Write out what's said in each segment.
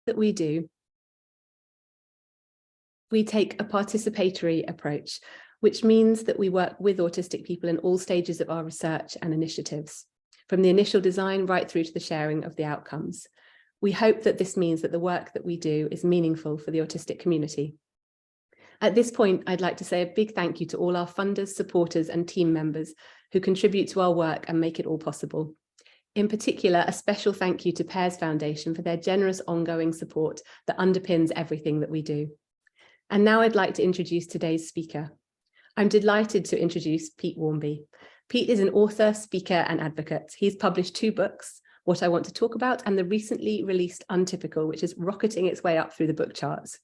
that we do, we take a participatory approach, which means that we work with autistic people in all stages of our research and initiatives, from the initial design right through to the sharing of the outcomes. We hope that this means that the work that we do is meaningful for the autistic community. At this point, I'd like to say a big thank you to all our funders, supporters, and team members who contribute to our work and make it all possible. In particular, a special thank you to Pears Foundation for their generous ongoing support that underpins everything that we do. And now I'd like to introduce today's speaker. I'm delighted to introduce Pete Wharmby. Pete is an author, speaker, and advocate. He's published 2 books, What I Want to Talk About and the recently released Untypical, which is rocketing its way up through the book charts.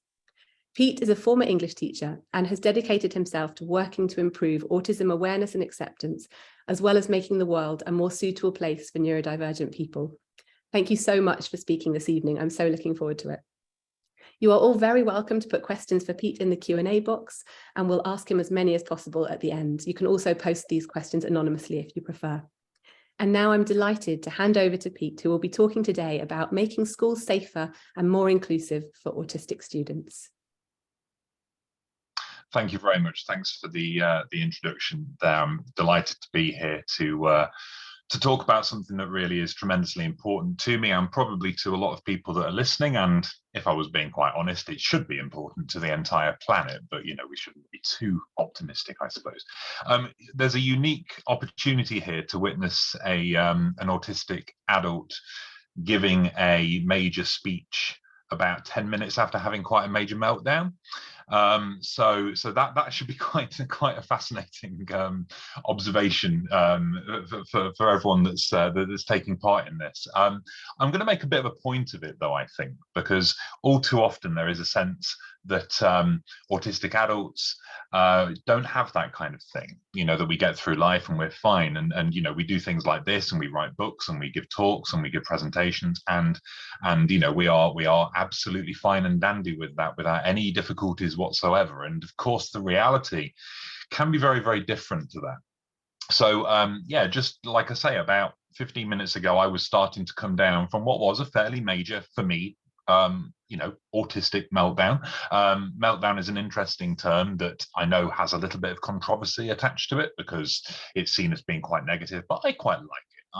Pete is a former English teacher and has dedicated himself to working to improve autism awareness and acceptance, as well as making the world a more suitable place for neurodivergent people. Thank you so much for speaking this evening. I'm so looking forward to it. You are all very welcome to put questions for Pete in the Q&A box, and we'll ask him as many as possible at the end. You can also post these questions anonymously if you prefer. And now I'm delighted to hand over to Pete, who will be talking today about making schools safer and more inclusive for autistic students. Thank you very much. Thanks for the introduction there. I'm delighted to be here to talk about something that really is tremendously important to me and probably to a lot of people that are listening. And if I was being quite honest, it should be important to the entire planet, but you know, we shouldn't be too optimistic, I suppose. There's a unique opportunity here to witness an autistic adult giving a major speech about 10 minutes after having quite a major meltdown. So that should be quite a fascinating observation for everyone that's taking part in this. I'm going to make a bit of a point of it, though, I think, because all too often there is a sense that autistic adults don't have that kind of thing, you know, that we get through life and we're fine, and you know, we do things like this and we write books and we give talks and we give presentations, and you know, we are absolutely fine and dandy with that without any difficulties whatsoever. And of course the reality can be very, very different to that. So yeah, just like I say, about 15 minutes ago I was starting to come down from what was a fairly major, for me, you know, autistic meltdown. Meltdown is an interesting term that I know has a little bit of controversy attached to it because it's seen as being quite negative, but I quite like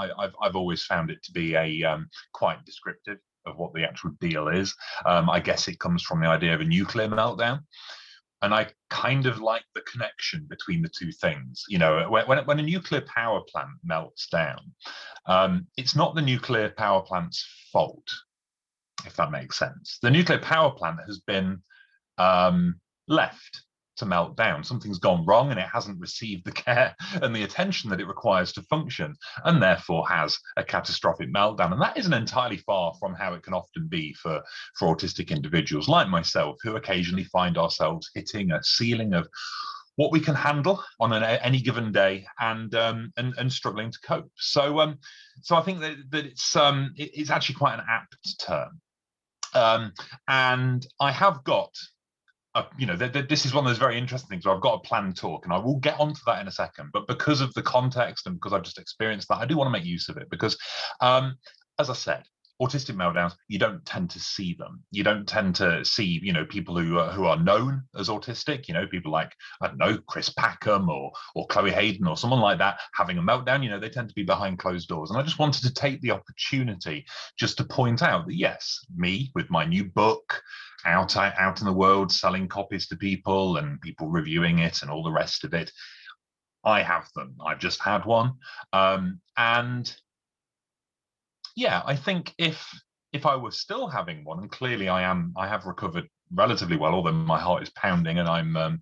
it. I've always found it to be a quite descriptive of what the actual deal is. I guess it comes from the idea of a nuclear meltdown. And I kind of like the connection between the two things. You know, when a nuclear power plant melts down, it's not the nuclear power plant's fault, if that makes sense. The nuclear power plant has been left to melt down. Something's gone wrong and it hasn't received the care and the attention that it requires to function, and therefore has a catastrophic meltdown. And that isn't entirely far from how it can often be for autistic individuals like myself, who occasionally find ourselves hitting a ceiling of what we can handle on any given day, and struggling to cope. So I think that it's actually quite an apt term. And I have got, you know, this is one of those very interesting things where I've got a planned talk, and I will get onto that in a second. But because of the context and because I've just experienced that, I do want to make use of it because, as I said, autistic meltdowns, you don't tend to see them. You don't tend to see, you know, people who are known as autistic, you know, people like, I don't know, Chris Packham or Chloe Hayden or someone like that having a meltdown. You know, they tend to be behind closed doors. And I just wanted to take the opportunity just to point out that, yes, me with my new book out in the world, selling copies to people and people reviewing it and all the rest of it, I have them. I've just had one. And yeah, I think if I was still having one, and clearly I have recovered relatively well, although my heart is pounding and I'm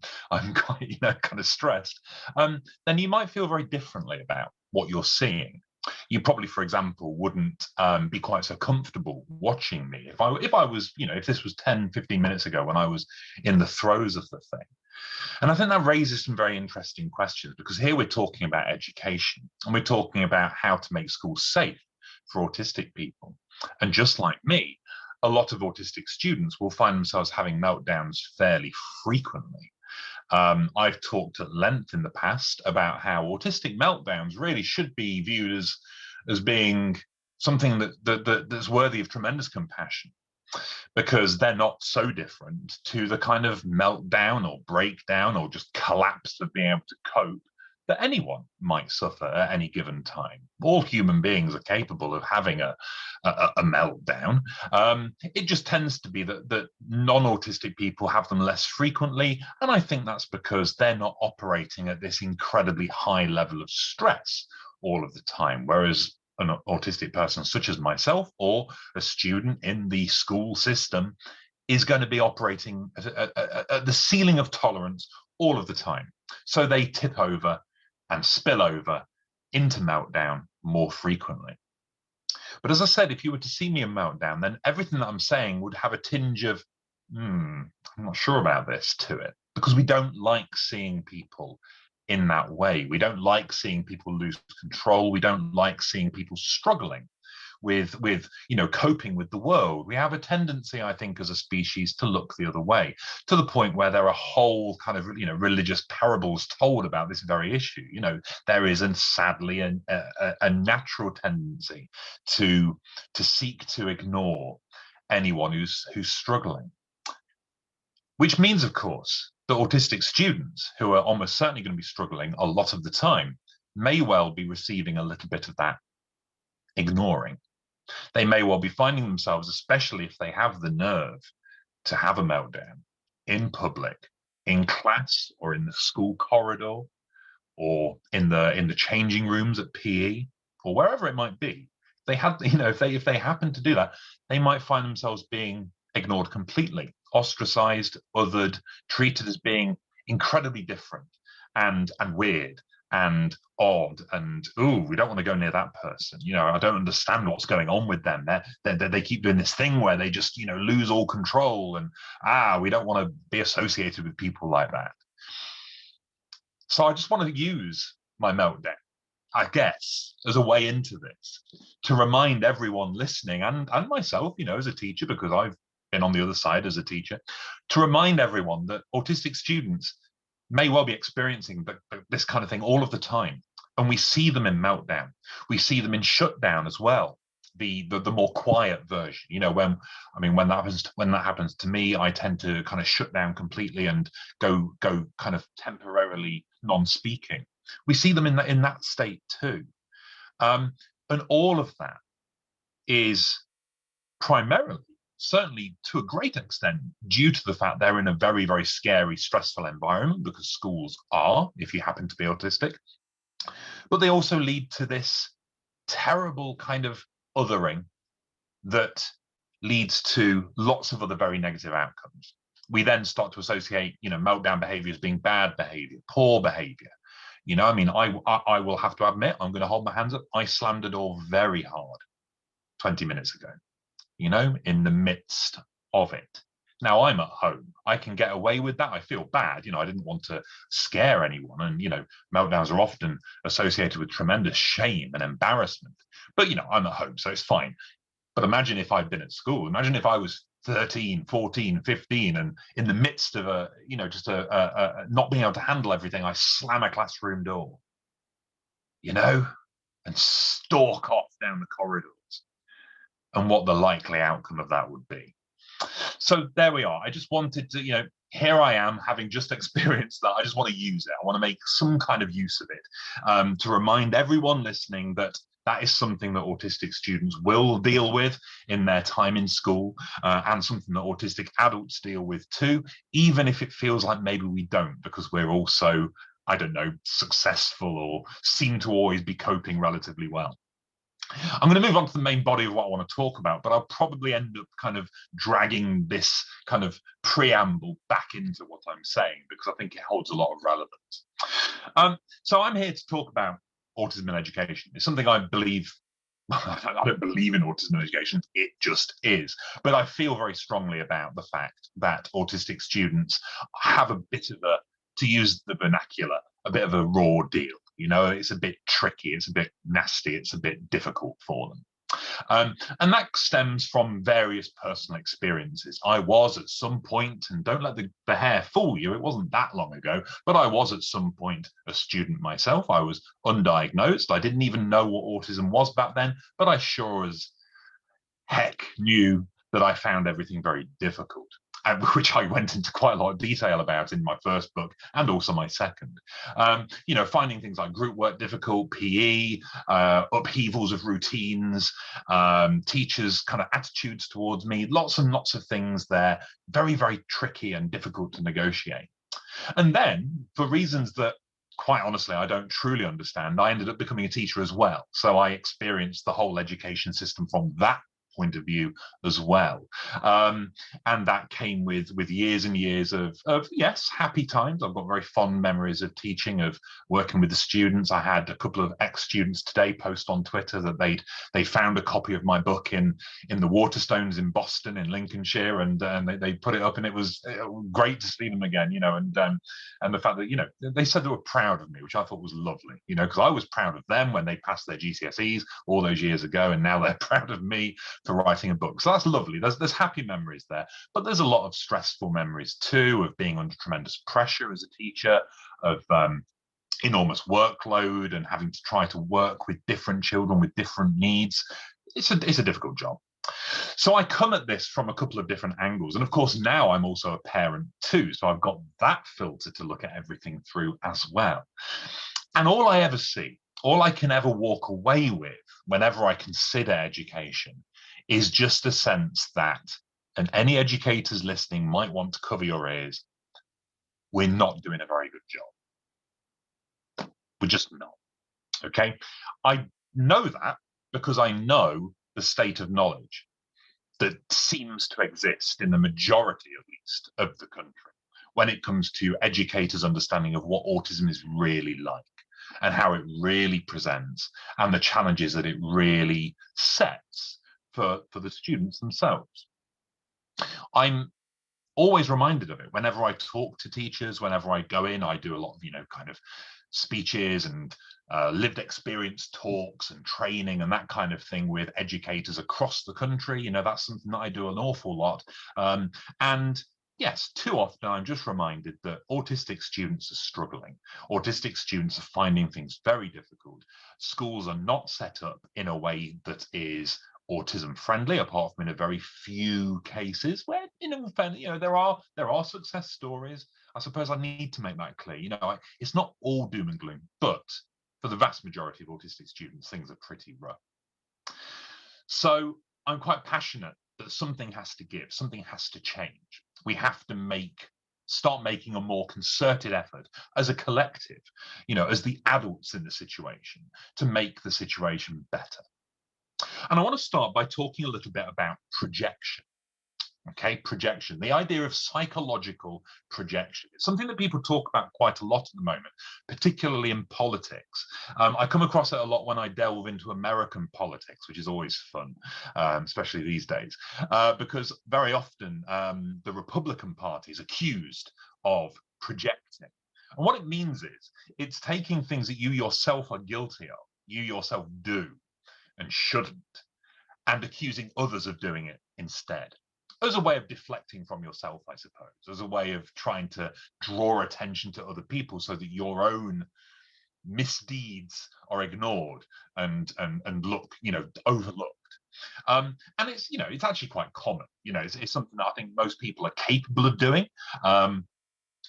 quite, you know, kind of stressed, then you might feel very differently about what you're seeing. You probably, for example, wouldn't be quite so comfortable watching me if I was, you know, if this was 10, 15 minutes ago when I was in the throes of the thing. And I think that raises some very interesting questions, because here we're talking about education and we're talking about how to make schools safe for autistic people. And just like me, a lot of autistic students will find themselves having meltdowns fairly frequently. I've talked at length in the past about how autistic meltdowns really should be viewed as being something that's worthy of tremendous compassion. because they're not so different to the kind of meltdown or breakdown or just collapse of being able to cope that anyone might suffer at any given time. All human beings are capable of having a meltdown. It just tends to be that non-autistic people have them less frequently, and I think that's because they're not operating at this incredibly high level of stress all of the time, whereas an autistic person such as myself or a student in the school system is going to be operating at the ceiling of tolerance all of the time. So they tip over and spill over into meltdown more frequently. But as I said, if you were to see me in meltdown, then everything that I'm saying would have a tinge of, I'm not sure about this to it, because we don't like seeing people in that way. We don't like seeing people lose control. We don't like seeing people struggling with coping with the world. We have a tendency, I think, as a species to look the other way, to the point where there are whole kind of religious parables told about this very issue. There is, and sadly, a natural tendency to seek to ignore anyone who's struggling, which means, of course, that autistic students, who are almost certainly going to be struggling a lot of the time, may well be receiving a little bit of that ignoring. They may well be finding themselves, especially if they have the nerve to have a meltdown in public, in class, or in the school corridor, or in the changing rooms at PE, or wherever it might be. If they happen to do that, they might find themselves being ignored completely, ostracized, othered, treated as being incredibly different and weird and odd, and we don't want to go near that person. I don't understand what's going on with them. They keep doing this thing where they just lose all control, and we don't want to be associated with people like that. So I just want to use my meltdown, I guess, as a way into this, to remind everyone listening, and myself, as a teacher, because I've been on the other side as a teacher, to remind everyone that autistic students may well be experiencing this kind of thing all of the time. And we see them in meltdown. We see them in shutdown as well, the more quiet version. When that happens to me, I tend to kind of shut down completely and go kind of temporarily non-speaking. We see them in that state too. And all of that is primarily, certainly to a great extent, due to the fact they're in a very, very scary, stressful environment, because schools are, if you happen to be autistic. But they also lead to this terrible kind of othering that leads to lots of other very negative outcomes. We then start to associate, meltdown behavior as being bad behavior, poor behavior. I will have to admit, I'm going to hold my hands up. I slammed a door very hard 20 minutes ago. In the midst of it. Now I'm at home. I can get away with that. I feel bad. I didn't want to scare anyone. And, meltdowns are often associated with tremendous shame and embarrassment. But, I'm at home, so it's fine. But imagine if I'd been at school. Imagine if I was 13, 14, 15, and in the midst of not being able to handle everything, I slam a classroom door, and stalk off down the corridors, and what the likely outcome of that would be. So there we are. I just wanted to, here I am, having just experienced that. I just want to use it. I want to make some kind of use of it, to remind everyone listening that is something that autistic students will deal with in their time in school, and something that autistic adults deal with too, even if it feels like maybe we don't, because we're also, I don't know, successful or seem to always be coping relatively well. I'm going to move on to the main body of what I want to talk about, but I'll probably end up kind of dragging this kind of preamble back into what I'm saying, because I think it holds a lot of relevance. So I'm here to talk about autism in education. It's something I believe. I don't believe in autism in education, it just is. But I feel very strongly about the fact that autistic students have a bit of to use the vernacular, a bit of a raw deal. It's a bit tricky, it's a bit nasty, it's a bit difficult for them. And that stems from various personal experiences. I was at some point, and don't let the hair fool you, it wasn't that long ago, but I was at some point a student myself. I was undiagnosed. I didn't even know what autism was back then, but I sure as heck knew that I found everything very difficult, which I went into quite a lot of detail about in my first book and also my second. You know, finding things like group work difficult, PE, upheavals of routines, teachers' kind of attitudes towards me, lots and lots of things there, very, very tricky and difficult to negotiate. And then, for reasons that, quite honestly, I don't truly understand, I ended up becoming a teacher as well. So I experienced the whole education system from that point of view as well, and that came with years and years of yes, happy times. I've got very fond memories of teaching, of working with the students. I had a couple of ex-students today post on Twitter that they found a copy of my book in the Waterstones in Boston, in Lincolnshire, and they put it up, and it was great to see them again, you know, and the fact that, you know, they said they were proud of me, which I thought was lovely, you know, because I was proud of them when they passed their GCSEs all those years ago, and now they're proud of me for writing a book. So that's lovely. There's happy memories there, but there's a lot of stressful memories too, of being under tremendous pressure as a teacher, of enormous workload, and having to try to work with different children with different needs. It's a difficult job. So I come at this from a couple of different angles, and of course now I'm also a parent too, so I've got that filter to look at everything through as well. And all I ever see, all I can ever walk away with whenever I consider education, is just a sense that, and any educators listening might want to cover your ears, we're not doing a very good job. We're just not. Okay? I know that because I know the state of knowledge that seems to exist in the majority, at least, of the country when it comes to educators' understanding of what autism is really like, and how it really presents, and the challenges that it really sets for the students themselves. I'm always reminded of it whenever I talk to teachers, whenever I go in. I do a lot of, you know, kind of speeches and lived experience talks and training and that kind of thing with educators across the country. You know, that's something that I do an awful lot. And yes, too often I'm just reminded that autistic students are struggling. Autistic students are finding things very difficult. Schools are not set up in a way that is autism friendly, apart from in a very few cases where, you know, there are success stories. I suppose I need to make that clear. You know, it's not all doom and gloom, but for the vast majority of autistic students, things are pretty rough. So I'm quite passionate that something has to give, something has to change. We have to start making a more concerted effort as a collective, you know, as the adults in the situation, to make the situation better. And I want to start by talking a little bit about projection. Okay, projection, the idea of psychological projection. It's something that people talk about quite a lot at the moment, particularly in politics. I come across it a lot when I delve into American politics, which is always fun, especially these days, because very often the Republican Party is accused of projecting. And what it means is it's taking things that you yourself are guilty of, you yourself do and shouldn't, and accusing others of doing it instead, as a way of deflecting from yourself, I suppose, as a way of trying to draw attention to other people so that your own misdeeds are ignored and look, you know, overlooked. And it's, you know, it's actually quite common. You know, it's something that I think most people are capable of doing.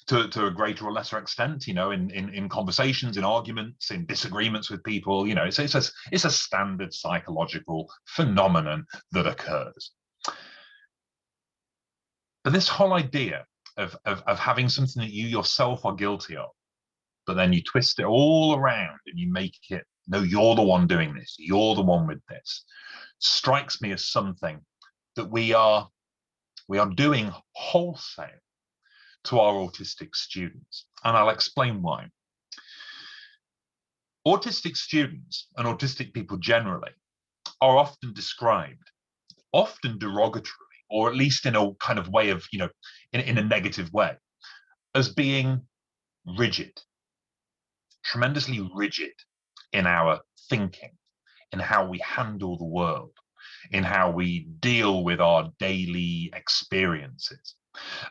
To a greater or lesser extent, you know, in conversations, in arguments, in disagreements with people, you know, it's a standard psychological phenomenon that occurs. But this whole idea of having something that you yourself are guilty of, but then you twist it all around and you make it, no, you're the one doing this, you're the one with this, strikes me as something that we are doing wholesale to our autistic students. And I'll explain why. Autistic students and autistic people generally are often described, often derogatorily, or at least in a kind of way of, you know, in a negative way, as being rigid, tremendously rigid in our thinking, in how we handle the world, in how we deal with our daily experiences.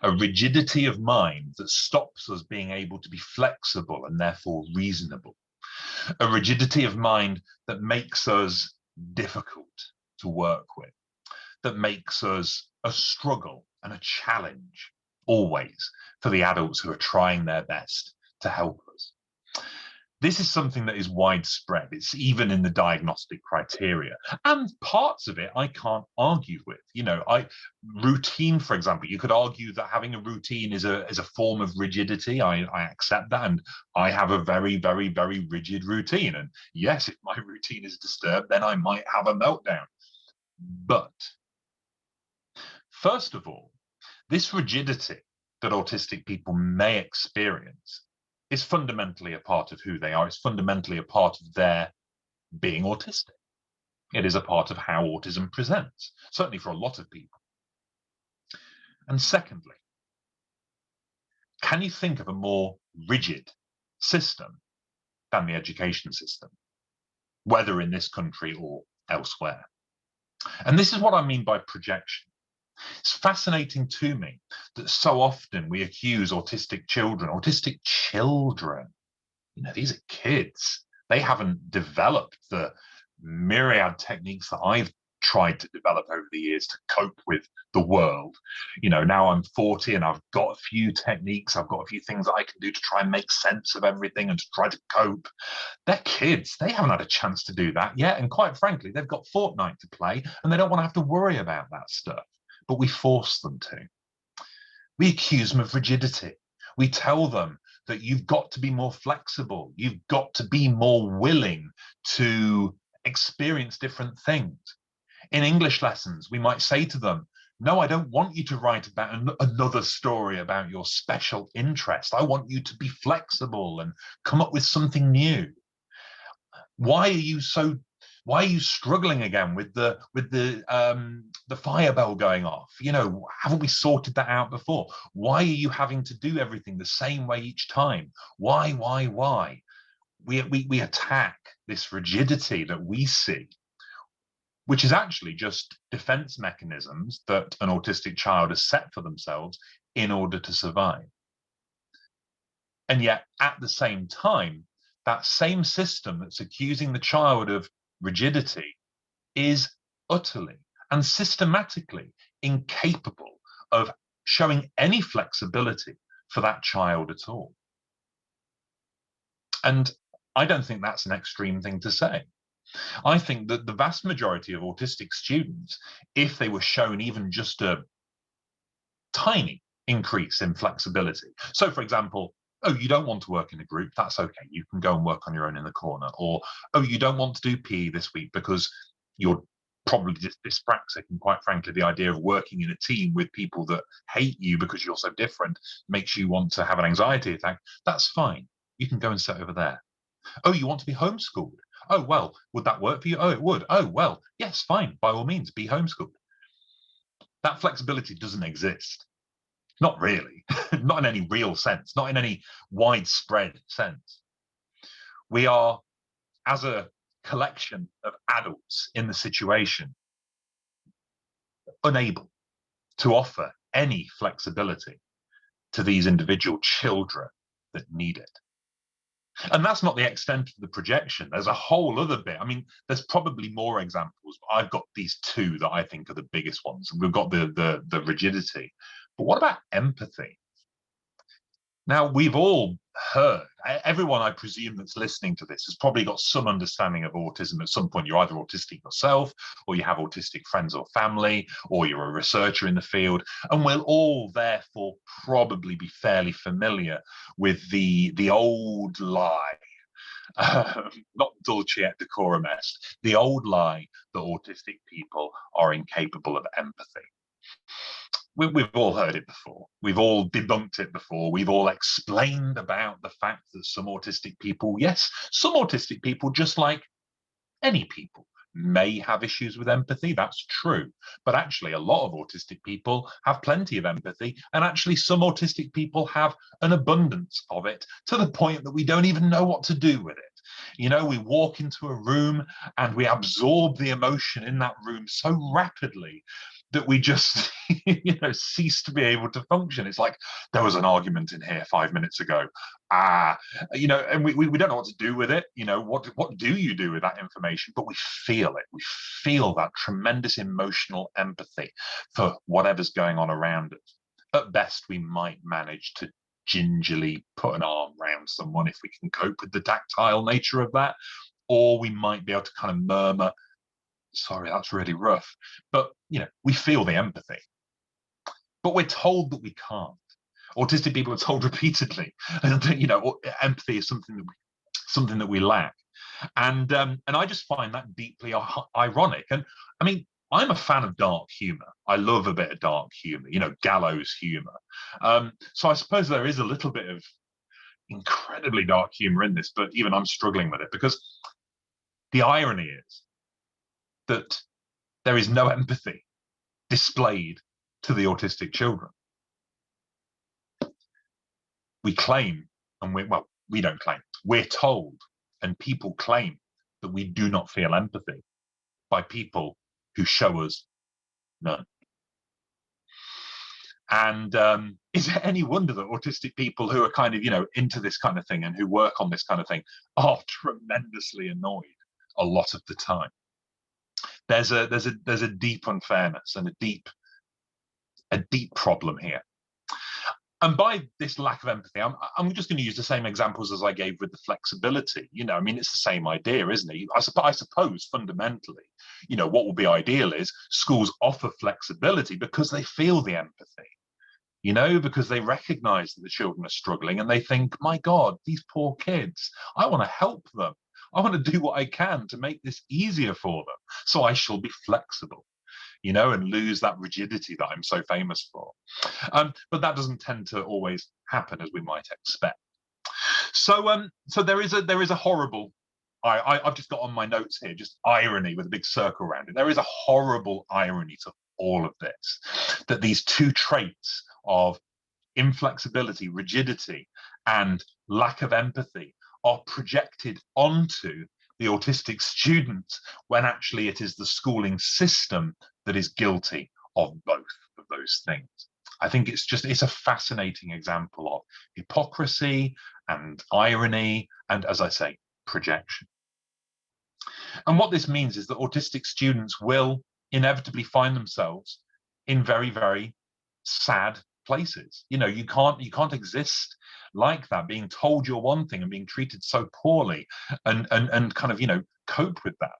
A rigidity of mind that stops us being able to be flexible and therefore reasonable. A rigidity of mind that makes us difficult to work with. that makes us a struggle and a challenge always for the adults who are trying their best to help us. This is something that is widespread. It's even in the diagnostic criteria, and parts of it I can't argue with. Routine, for example, you could argue that having a routine is a form of rigidity. I accept that, and I have a very, very, very rigid routine. And yes, if my routine is disturbed, then I might have a meltdown. But first of all, this rigidity that autistic people may experience is fundamentally a part of who they are. It's fundamentally a part of their being autistic. It is a part of how autism presents, certainly for a lot of people. And secondly, can you think of a more rigid system than the education system, whether in this country or elsewhere? And this is what I mean by projection. It's fascinating to me that so often we accuse autistic children, these are kids. They haven't developed the myriad techniques that I've tried to develop over the years to cope with the world. Now I'm 40 and I've got a few techniques. I've got a few things that I can do to try and make sense of everything and to try to cope. They're kids. They haven't had a chance to do that yet. And quite frankly, they've got Fortnite to play and they don't want to have to worry about that stuff. But we force them to. We accuse them of rigidity. We tell them that you've got to be more flexible. You've got to be more willing to experience different things. In English lessons, we might say to them, no, I don't want you to write about another story about your special interest. I want you to be flexible and come up with something new. Why are you struggling again with the fire bell going off? Haven't we sorted that out before? Why are you having to do everything the same way each time? Why? We attack this rigidity that we see, which is actually just defense mechanisms that an autistic child has set for themselves in order to survive. And yet, at the same time, that same system that's accusing the child of rigidity is utterly and systematically incapable of showing any flexibility for that child at all. And I don't think that's an extreme thing to say. I think that the vast majority of autistic students, if they were shown even just a tiny increase in flexibility. So, for example, oh, you don't want to work in a group, that's okay. You can go and work on your own in the corner. Or, oh, you don't want to do PE this week because you're probably dyspraxic. And quite frankly, the idea of working in a team with people that hate you because you're so different makes you want to have an anxiety attack. That's fine. You can go and sit over there. Oh, you want to be homeschooled? Oh, well, would that work for you? Oh, it would. Oh, well, yes, fine. By all means, be homeschooled. That flexibility doesn't exist. Not really, not in any real sense, not in any widespread sense. We are, as a collection of adults in the situation, unable to offer any flexibility to these individual children that need it. And that's not the extent of the projection. There's a whole other bit. I mean, there's probably more examples, but I've got these two that I think are the biggest ones. We've got the rigidity. But what about empathy? Now, we've all heard, everyone I presume that's listening to this has probably got some understanding of autism at some point. You're either autistic yourself, or you have autistic friends or family, or you're a researcher in the field. And we'll all therefore probably be fairly familiar with the old lie, not dulce et decorum est, the old lie that autistic people are incapable of empathy. We've all heard it before. We've all debunked it before. We've all explained about the fact that some autistic people, yes, some autistic people, just like any people, may have issues with empathy. That's true. But actually, a lot of autistic people have plenty of empathy. And actually, some autistic people have an abundance of it to the point that we don't even know what to do with it. We walk into a room and we absorb the emotion in that room so rapidly that we just cease to be able to function. It's like, there was an argument in here 5 minutes ago, and we don't know what to do with it. What do you do with that information? But we feel it. We feel that tremendous emotional empathy for whatever's going on around us. At best, we might manage to gingerly put an arm around someone if we can cope with the tactile nature of that, or we might be able to kind of murmur, sorry, that's really rough. But, we feel the empathy. But we're told that we can't. Autistic people are told repeatedly, empathy is something that we lack. And I just find that deeply ironic. And I mean, I'm a fan of dark humor. I love a bit of dark humor, gallows humor. So I suppose there is a little bit of incredibly dark humor in this, but even I'm struggling with it, because the irony is that there is no empathy displayed to the autistic children. We claim, and we don't claim, we're told, and people claim that we do not feel empathy by people who show us none. And is it any wonder that autistic people who are kind of, into this kind of thing and who work on this kind of thing are tremendously annoyed a lot of the time? There's a deep unfairness and a deep problem here. And by this lack of empathy, I'm just going to use the same examples as I gave with the flexibility. It's the same idea, isn't it? I suppose fundamentally, what would be ideal is schools offer flexibility because they feel the empathy, because they recognize that the children are struggling and they think, my God, these poor kids, I want to help them. I want to do what I can to make this easier for them. So I shall be flexible, and lose that rigidity that I'm so famous for. But that doesn't tend to always happen as we might expect. So there is a horrible, I've just got on my notes here, just irony with a big circle around it. There is a horrible irony to all of this, that these two traits of inflexibility, rigidity, and lack of empathy are projected onto the autistic students, when actually it is the schooling system that is guilty of both of those things. I think it's a fascinating example of hypocrisy and irony, and, as I say, projection. And what this means is that autistic students will inevitably find themselves in very, very sad places. You can't exist like that, being told you're one thing and being treated so poorly, and kind of cope with that.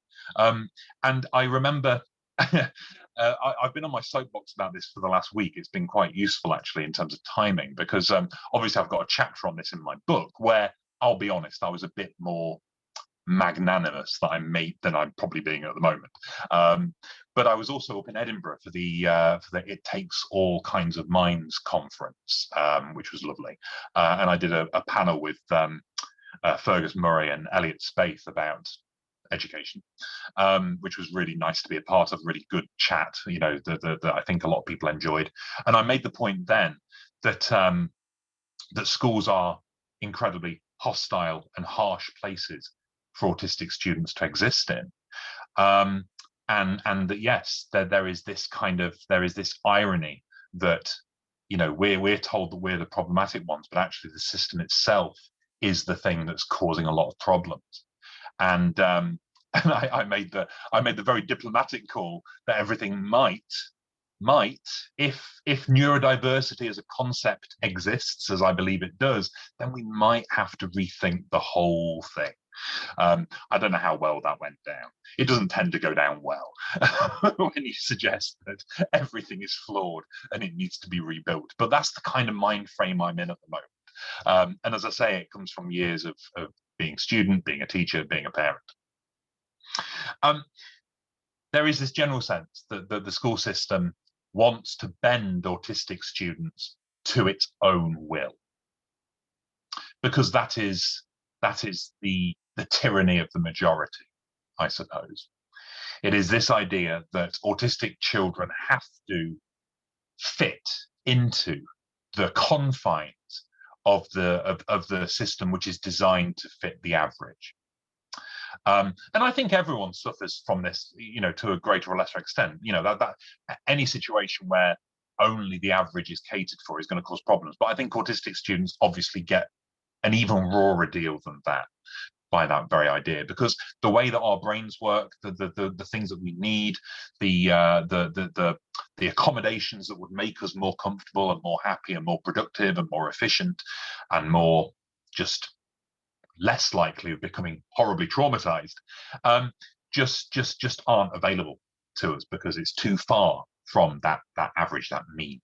And I remember I've been on my soapbox about this for the last week. It's been quite useful actually in terms of timing, because obviously I've got a chapter on this in my book where, I'll be honest, I was a bit more magnanimous than I'm probably being at the moment. But I was also up in Edinburgh for the It Takes All Kinds of Minds conference, which was lovely. And I did a panel with Fergus Murray and Elliot Spaeth about education, which was really nice to be a part of. Really good chat, that I think a lot of people enjoyed. And I made the point then that that schools are incredibly hostile and harsh places for autistic students to exist in, and that yes, there is this irony that we're told that we're the problematic ones, but actually the system itself is the thing that's causing a lot of problems. And I made the very diplomatic call that everything might, if neurodiversity as a concept exists, as I believe it does, then we might have to rethink the whole thing. I don't know how well that went down. It doesn't tend to go down well when you suggest that everything is flawed and it needs to be rebuilt. But that's the kind of mind frame I'm in at the moment. And as I say, it comes from years of being a student, being a teacher, being a parent. There is this general sense that the school system wants to bend autistic students to its own will, because that is the tyranny of the majority, I suppose. It is this idea that autistic children have to fit into the confines of the system which is designed to fit the average. And I think everyone suffers from this, to a greater or lesser extent. That any situation where only the average is catered for is going to cause problems. But I think autistic students obviously get an even rawer deal than that by that very idea, because the way that our brains work, the things that we need, the accommodations that would make us more comfortable and more happy and more productive and more efficient and more just less likely of becoming horribly traumatized, just aren't available to us because it's too far from that average, that mean.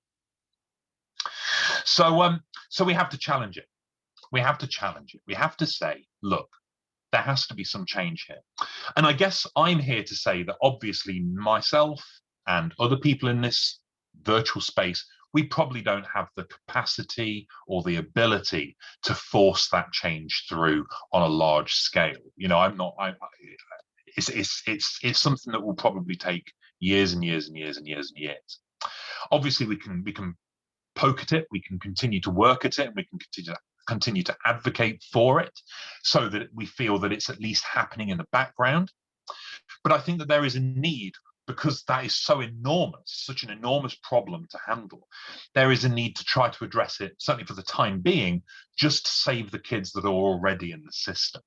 So we have to challenge it. We have to challenge it. We have to say, look, there has to be some change here. And I guess I'm here to say that obviously myself and other people in this virtual space, we probably don't have the capacity or the ability to force that change through on a large scale. It's something that will probably take years and years and years and years and years. Obviously, we can poke at it, we can continue to work at it, and we can continue to advocate for it so that we feel that it's at least happening in the background. But I think that there is a need, because that is so enormous, such an enormous problem to handle. There is a need to try to address it, certainly for the time being, just to save the kids that are already in the system,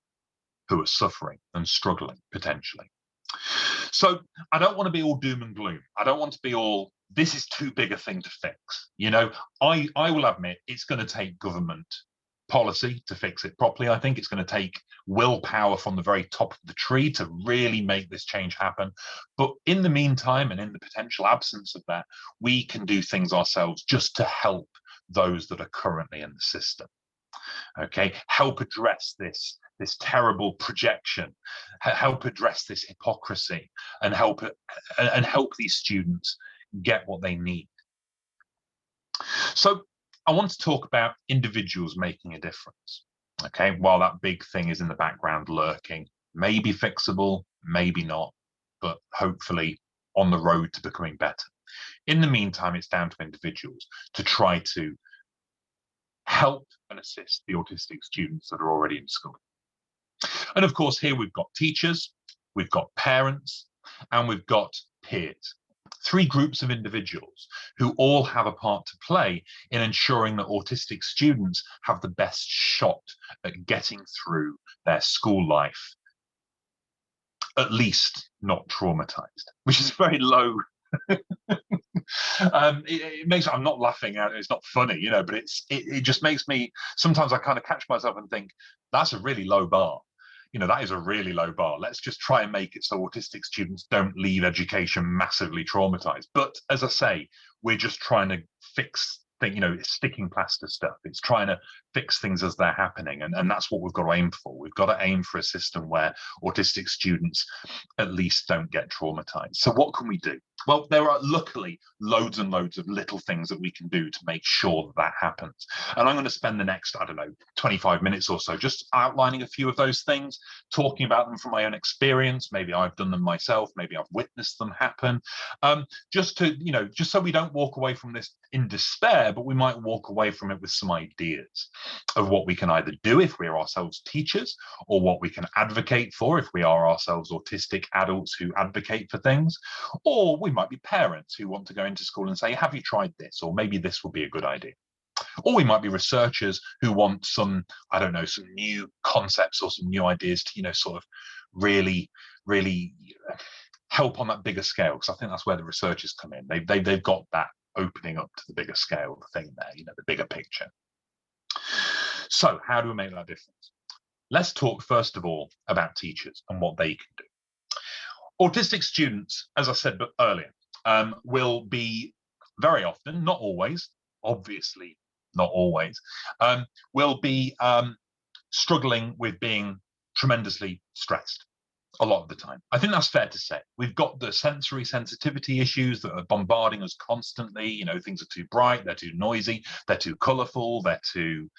who are suffering and struggling potentially. So I don't want to be all doom and gloom. I don't want to be all, this is too big a thing to fix. I will admit it's going to take government policy to fix it properly. I think it's going to take willpower from the very top of the tree to really make this change happen. But in the meantime, and in the potential absence of that, we can do things ourselves just to help those that are currently in the system. Okay, help address this terrible projection, help address this hypocrisy, and help these students get what they need. So I want to talk about individuals making a difference. Okay, while that big thing is in the background lurking, maybe fixable, maybe not, but hopefully on the road to becoming better. In the meantime, it's down to individuals to try to help and assist the autistic students that are already in school. And of course, here we've got teachers, we've got parents, and we've got peers. 3 groups of individuals who all have a part to play in ensuring that autistic students have the best shot at getting through their school life, at least not traumatized, which is very low. It makes, I'm not laughing at it, it's not funny, but it just makes me, sometimes I kind of catch myself and think, that's a really low bar. That is a really low bar. Let's just try and make it so autistic students don't leave education massively traumatized. But as I say, we're just trying to fix things, sticking plaster stuff. It's trying to fix things as they're happening. And that's what we've got to aim for. We've got to aim for a system where autistic students at least don't get traumatized. So what can we do? Well, there are luckily loads and loads of little things that we can do to make sure that happens. And I'm going to spend the next, 25 minutes or so just outlining a few of those things, talking about them from my own experience. Maybe I've done them myself. Maybe I've witnessed them happen. Just so we don't walk away from this in despair, but we might walk away from it with some ideas of what we can either do if we're ourselves teachers, or what we can advocate for if we are ourselves autistic adults who advocate for things, or we might be parents who want to go into school and say, have you tried this? Or maybe this will be a good idea. Or we might be researchers who want some, some new concepts or some new ideas to, sort of really, really help on that bigger scale. Because I think that's where the researchers come in. They've got that opening up to the bigger scale, the thing there, the bigger picture. So how do we make that difference? Let's talk first of all about teachers and what they can do. Autistic students, as I said earlier, will be very often, not always, obviously not always, will be struggling with being tremendously stressed a lot of the time. I think that's fair to say. We've got the sensory sensitivity issues that are bombarding us constantly. Things are too bright, they're too noisy, they're too colourful, they're too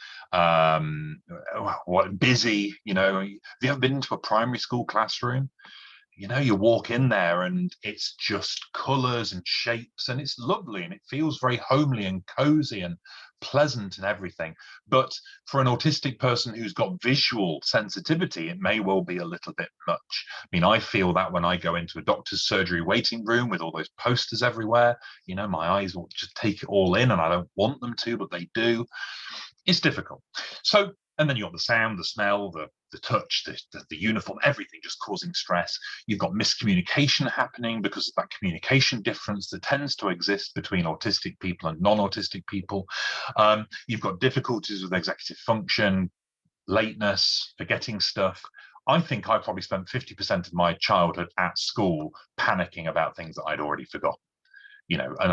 busy. Have you ever been into a primary school classroom? You know, you walk in there and it's just colours and shapes, and it's lovely and it feels very homely and cozy and pleasant and everything. But for an autistic person who's got visual sensitivity, it may well be a little bit much. I mean, I feel that when I go into a doctor's surgery waiting room with all those posters everywhere, you know, my eyes will just take it all in, and I don't want them to, but they do. It's difficult. So, and then you've got the sound, the smell, the touch, the uniform, everything just causing stress. You've got miscommunication happening because of that communication difference that tends to exist between autistic people and non-autistic people. You've got difficulties with executive function, lateness, forgetting stuff. I think I probably spent 50% of my childhood at school panicking about things that I'd already forgotten, you know, and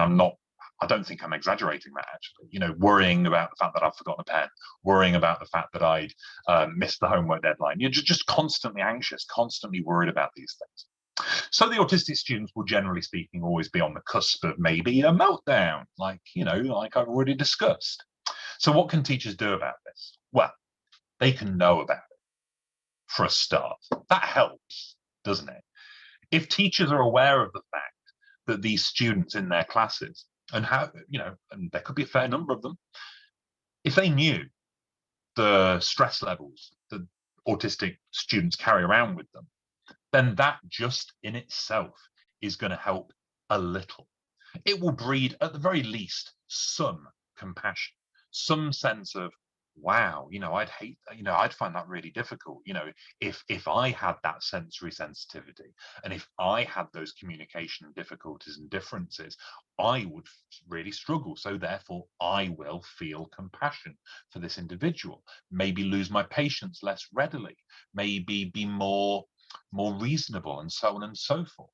I don't think I'm exaggerating that, actually, you know, worrying about the fact that I've forgotten a pen, worrying about the fact that I'd missed the homework deadline. You're just constantly anxious, constantly worried about these things. So the autistic students will, generally speaking, always be on the cusp of maybe a meltdown, like, you know, like I've already discussed. So what can teachers do about this? Well, they can know about it, for a start. That helps, doesn't it? If teachers are aware of the fact that these students in their classes, and how, you know, and there could be a fair number of them, if they knew the stress levels that autistic students carry around with them, then that just in itself is going to help a little. It will breed, at the very least, some compassion, some sense of, wow, you know, I'd find that really difficult. You know, if I had that sensory sensitivity, and if I had those communication difficulties and differences, I would really struggle. So therefore, I will feel compassion for this individual, maybe lose my patience less readily, maybe be more reasonable, and so on and so forth.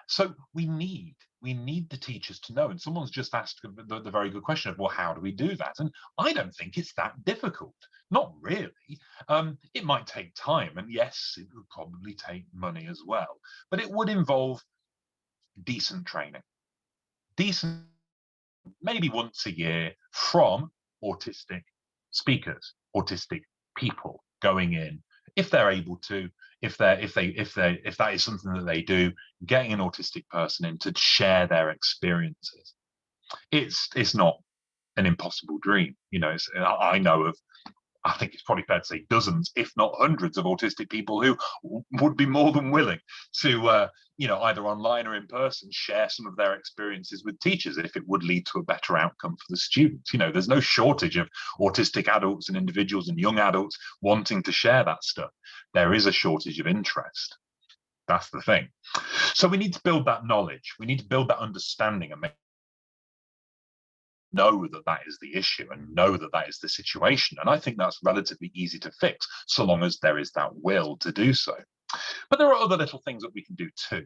So we need the teachers to know. And someone's just asked the very good question of, well, how do we do that? And I don't think it's that difficult. Not really. It might take time, and yes, it would probably take money as well, but it would involve decent training, decent, maybe once a year, from autistic speakers, autistic people going in, if they're able to, if that is something that they do, getting an autistic person in to share their experiences. It's not an impossible dream, you know. I know of, I think it's probably fair to say, dozens, if not hundreds, of autistic people who would be more than willing to, you know, either online or in person, share some of their experiences with teachers if it would lead to a better outcome for the students. You know, there's no shortage of autistic adults and individuals and young adults wanting to share that stuff. There is a shortage of interest. That's the thing. So we need to build that knowledge. We need to build that understanding and know that that is the issue and know that that is the situation. And I think that's relatively easy to fix, so long as there is that will to do so. But there are other little things that we can do too.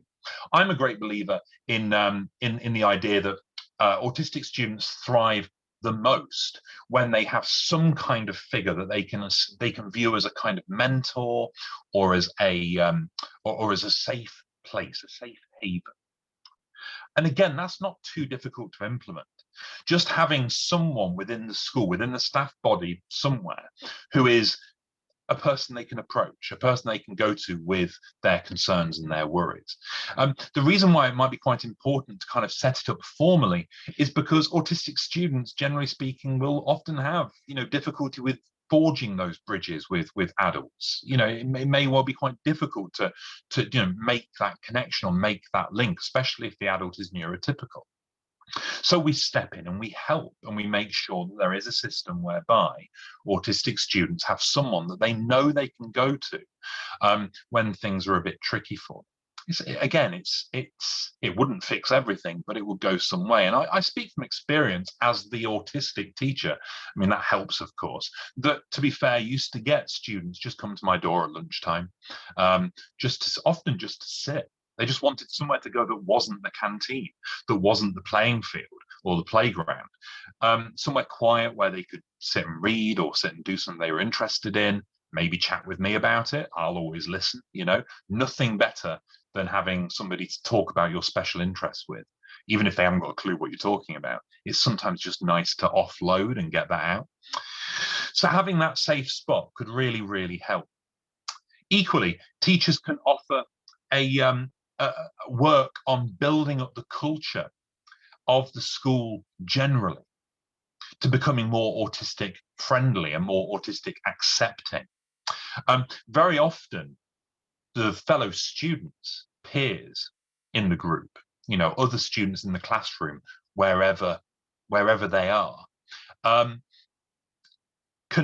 I'm a great believer in the idea that autistic students thrive the most when they have some kind of figure that they can view as a kind of mentor, or as a or as a safe place, a safe haven. And again, that's not too difficult to implement. Just having someone within the school, within the staff body somewhere, who is a person they can approach, a person they can go to with their concerns and their worries. The reason why it might be quite important to kind of set it up formally is because autistic students, generally speaking, will often have, you know, difficulty with forging those bridges with adults. You know, it may well be quite difficult to you know, make that connection or make that link, especially if the adult is neurotypical. So we step in and we help, and we make sure that there is a system whereby autistic students have someone that they know they can go to when things are a bit tricky for them. It wouldn't fix everything, but it would go some way. And I speak from experience as the autistic teacher. I mean, that helps, of course. That, to be fair, used to get students just come to my door at lunchtime, just to sit. They just wanted somewhere to go that wasn't the canteen, that wasn't the playing field or the playground, somewhere quiet where they could sit and read or sit and do something they were interested in, maybe chat with me about it. I'll always listen, you know. Nothing better than having somebody to talk about your special interests with, even if they haven't got a clue what you're talking about. It's sometimes just nice to offload and get that out. So having that safe spot could really, really help. Equally, teachers can offer a work on building up the culture of the school generally to becoming more autistic friendly and more autistic accepting. Very often, the fellow students, peers in the group, other students in the classroom, wherever they are, can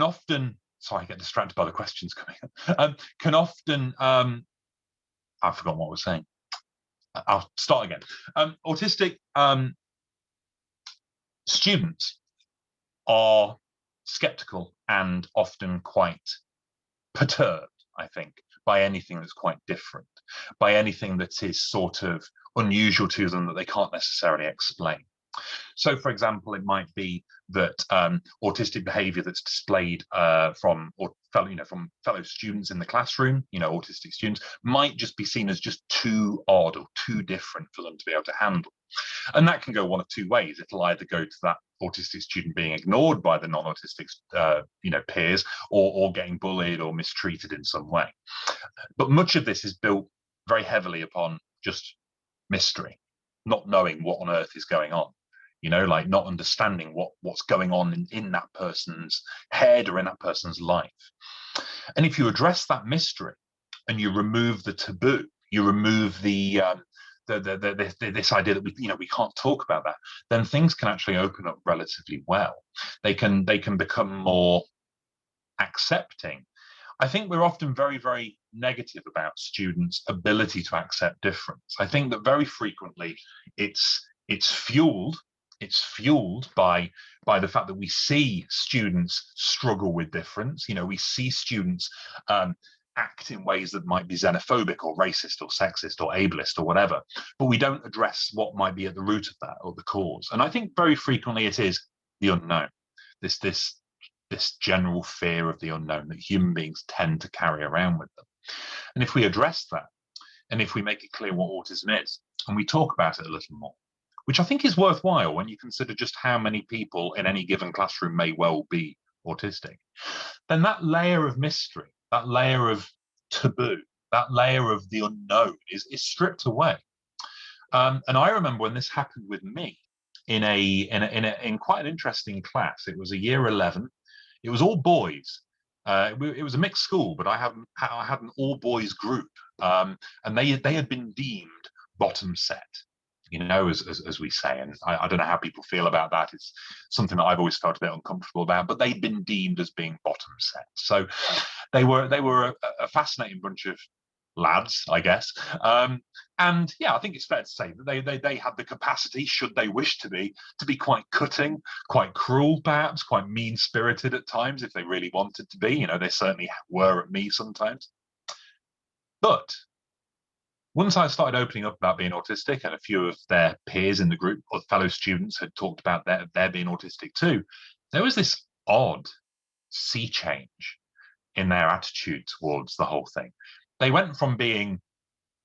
often, sorry, I get distracted by the questions coming up, can often, I've forgotten what I was saying. I'll start again. Autistic students are skeptical and often quite perturbed, I think, by anything that's quite different, by anything that is sort of unusual to them that they can't necessarily explain. So, for example, it might be that autistic behaviour that's displayed from fellow students in the classroom, autistic students, might just be seen as just too odd or too different for them to be able to handle. And that can go one of two ways. It'll either go to that autistic student being ignored by the non-autistic peers, or getting bullied or mistreated in some way. But much of this is built very heavily upon just mystery, not knowing what on earth is going on. Like not understanding what's going on in that person's head or in that person's life. And if you address that mystery and you remove the taboo, you remove this idea that we can't talk about that, then things can actually open up relatively well. They can become more accepting. I think we're often very, very negative about students' ability to accept difference. I think that very frequently it's fueled by the fact that we see students struggle with difference. We see students act in ways that might be xenophobic or racist or sexist or ableist or whatever, but we don't address what might be at the root of that or the cause. And I think very frequently it is the unknown, this general fear of the unknown that human beings tend to carry around with them. And if we address that, and if we make it clear what autism is, and we talk about it a little more, which I think is worthwhile when you consider just how many people in any given classroom may well be autistic, then that layer of mystery, that layer of taboo, that layer of the unknown is stripped away. And I remember when this happened with me in quite an interesting class. It was a year 11. It was all boys. It was a mixed school, but I had an all boys group, and they had been deemed bottom set, as we say. And I don't know how people feel about that. It's something that I've always felt a bit uncomfortable about, but they'd been deemed as being bottom set. So they were a fascinating bunch of lads, I guess. And yeah, I think it's fair to say that they had the capacity, should they wish to be quite cutting, quite cruel, perhaps, quite mean-spirited at times if they really wanted to be. They certainly were at me sometimes. But once I started opening up about being autistic, and a few of their peers in the group or fellow students had talked about their being autistic too, there was this odd sea change in their attitude towards the whole thing. They went from being,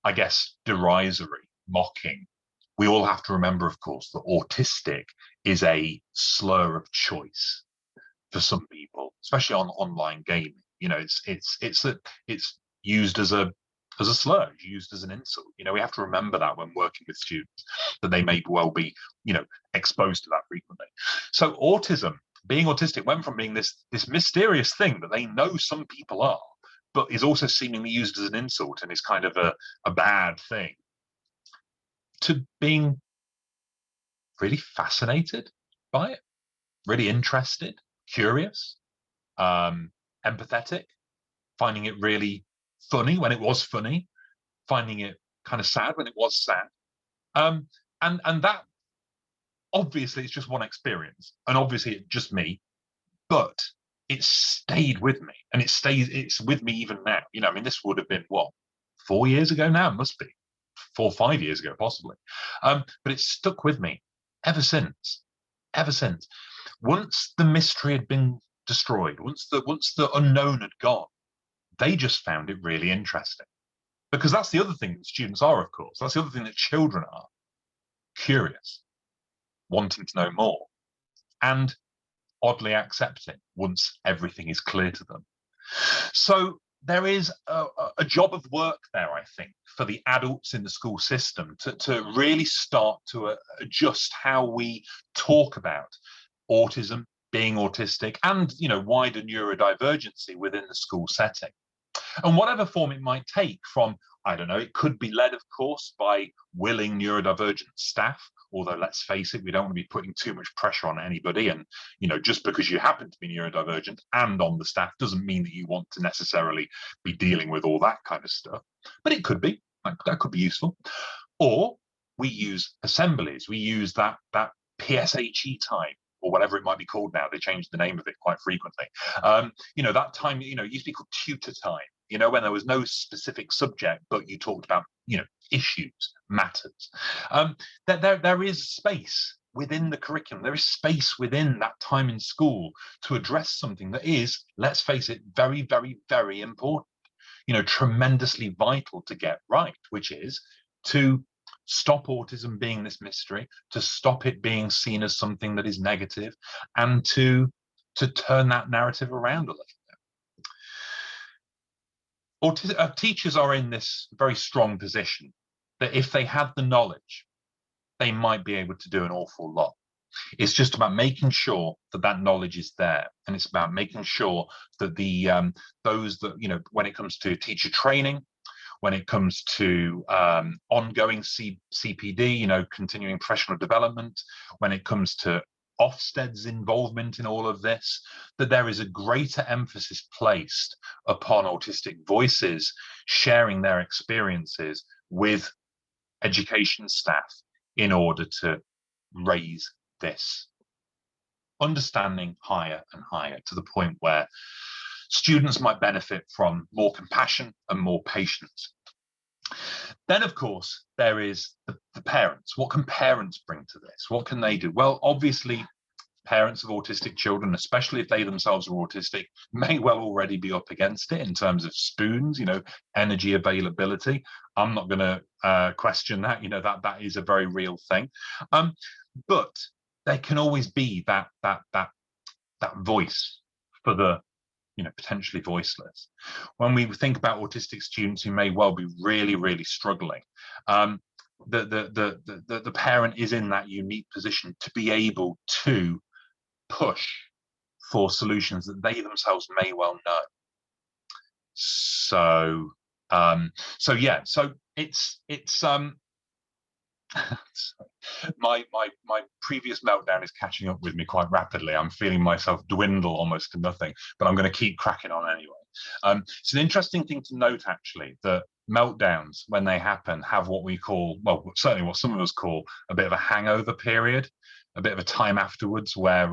I guess, derisory, mocking. We all have to remember, of course, that autistic is a slur of choice for some people, especially on online gaming. It's used as a slur, used as an insult. We have to remember that when working with students, that they may well be, exposed to that frequently. So being autistic went from being this mysterious thing that they know some people are, but is also seemingly used as an insult and is kind of a bad thing, to being really fascinated by it, really interested, curious, empathetic, finding it really funny when it was funny, finding it kind of sad when it was sad. And that, obviously, it's just one experience, and obviously it's just me, but it stayed with me, and it's with me even now. This would have been 4 years ago now. It must be 4 or 5 years ago, possibly. But it's stuck with me ever since. Once the mystery had been destroyed, once the unknown had gone, they just found it really interesting. Because that's the other thing that students are, of course. That's the other thing that children are: curious, wanting to know more, and oddly accepting once everything is clear to them. So there is a job of work there, I think, for the adults in the school system to really start to adjust how we talk about autism, being autistic, and wider neurodivergency within the school setting. And whatever form it might take, from, I don't know, it could be led, of course, by willing neurodivergent staff, although let's face it, we don't want to be putting too much pressure on anybody. And, just because you happen to be neurodivergent and on the staff doesn't mean that you want to necessarily be dealing with all that kind of stuff. But it could be, that could be useful. Or we use assemblies, we use that PSHE time, or whatever it might be called now. They changed the name of it quite frequently. That time, it used to be called tutor time, when there was no specific subject, but you talked about, issues, matters. There is space within the curriculum. There is space within that time in school to address something that is, let's face it, very, very, very important, tremendously vital to get right, which is to stop autism being this mystery, to stop it being seen as something that is negative, and to turn that narrative around a little bit. Teachers are in this very strong position that if they had the knowledge, they might be able to do an awful lot. It's just about making sure that that knowledge is there, and it's about making sure that those that when it comes to teacher training, when it comes to ongoing CPD, continuing professional development, when it comes to Ofsted's involvement in all of this, that there is a greater emphasis placed upon autistic voices sharing their experiences with education staff in order to raise this understanding higher and higher, to the point where students might benefit from more compassion and more patience. Then, of course, there is the parents. What can parents bring to this? What can they do? Well, obviously, parents of autistic children, especially if they themselves are autistic, may well already be up against it in terms of spoons, energy availability. I'm not going to question that. That is a very real thing. But there can always be that voice for the potentially voiceless. When we think about autistic students who may well be really, really struggling, the parent is in that unique position to be able to push for solutions that they themselves may well know. So it's my previous meltdown is catching up with me quite rapidly. I'm feeling myself dwindle almost to nothing, but I'm going to keep cracking on anyway. It's an interesting thing to note, actually, that meltdowns, when they happen, have what we call, well, certainly what some of us call, a bit of a hangover period, a bit of a time afterwards where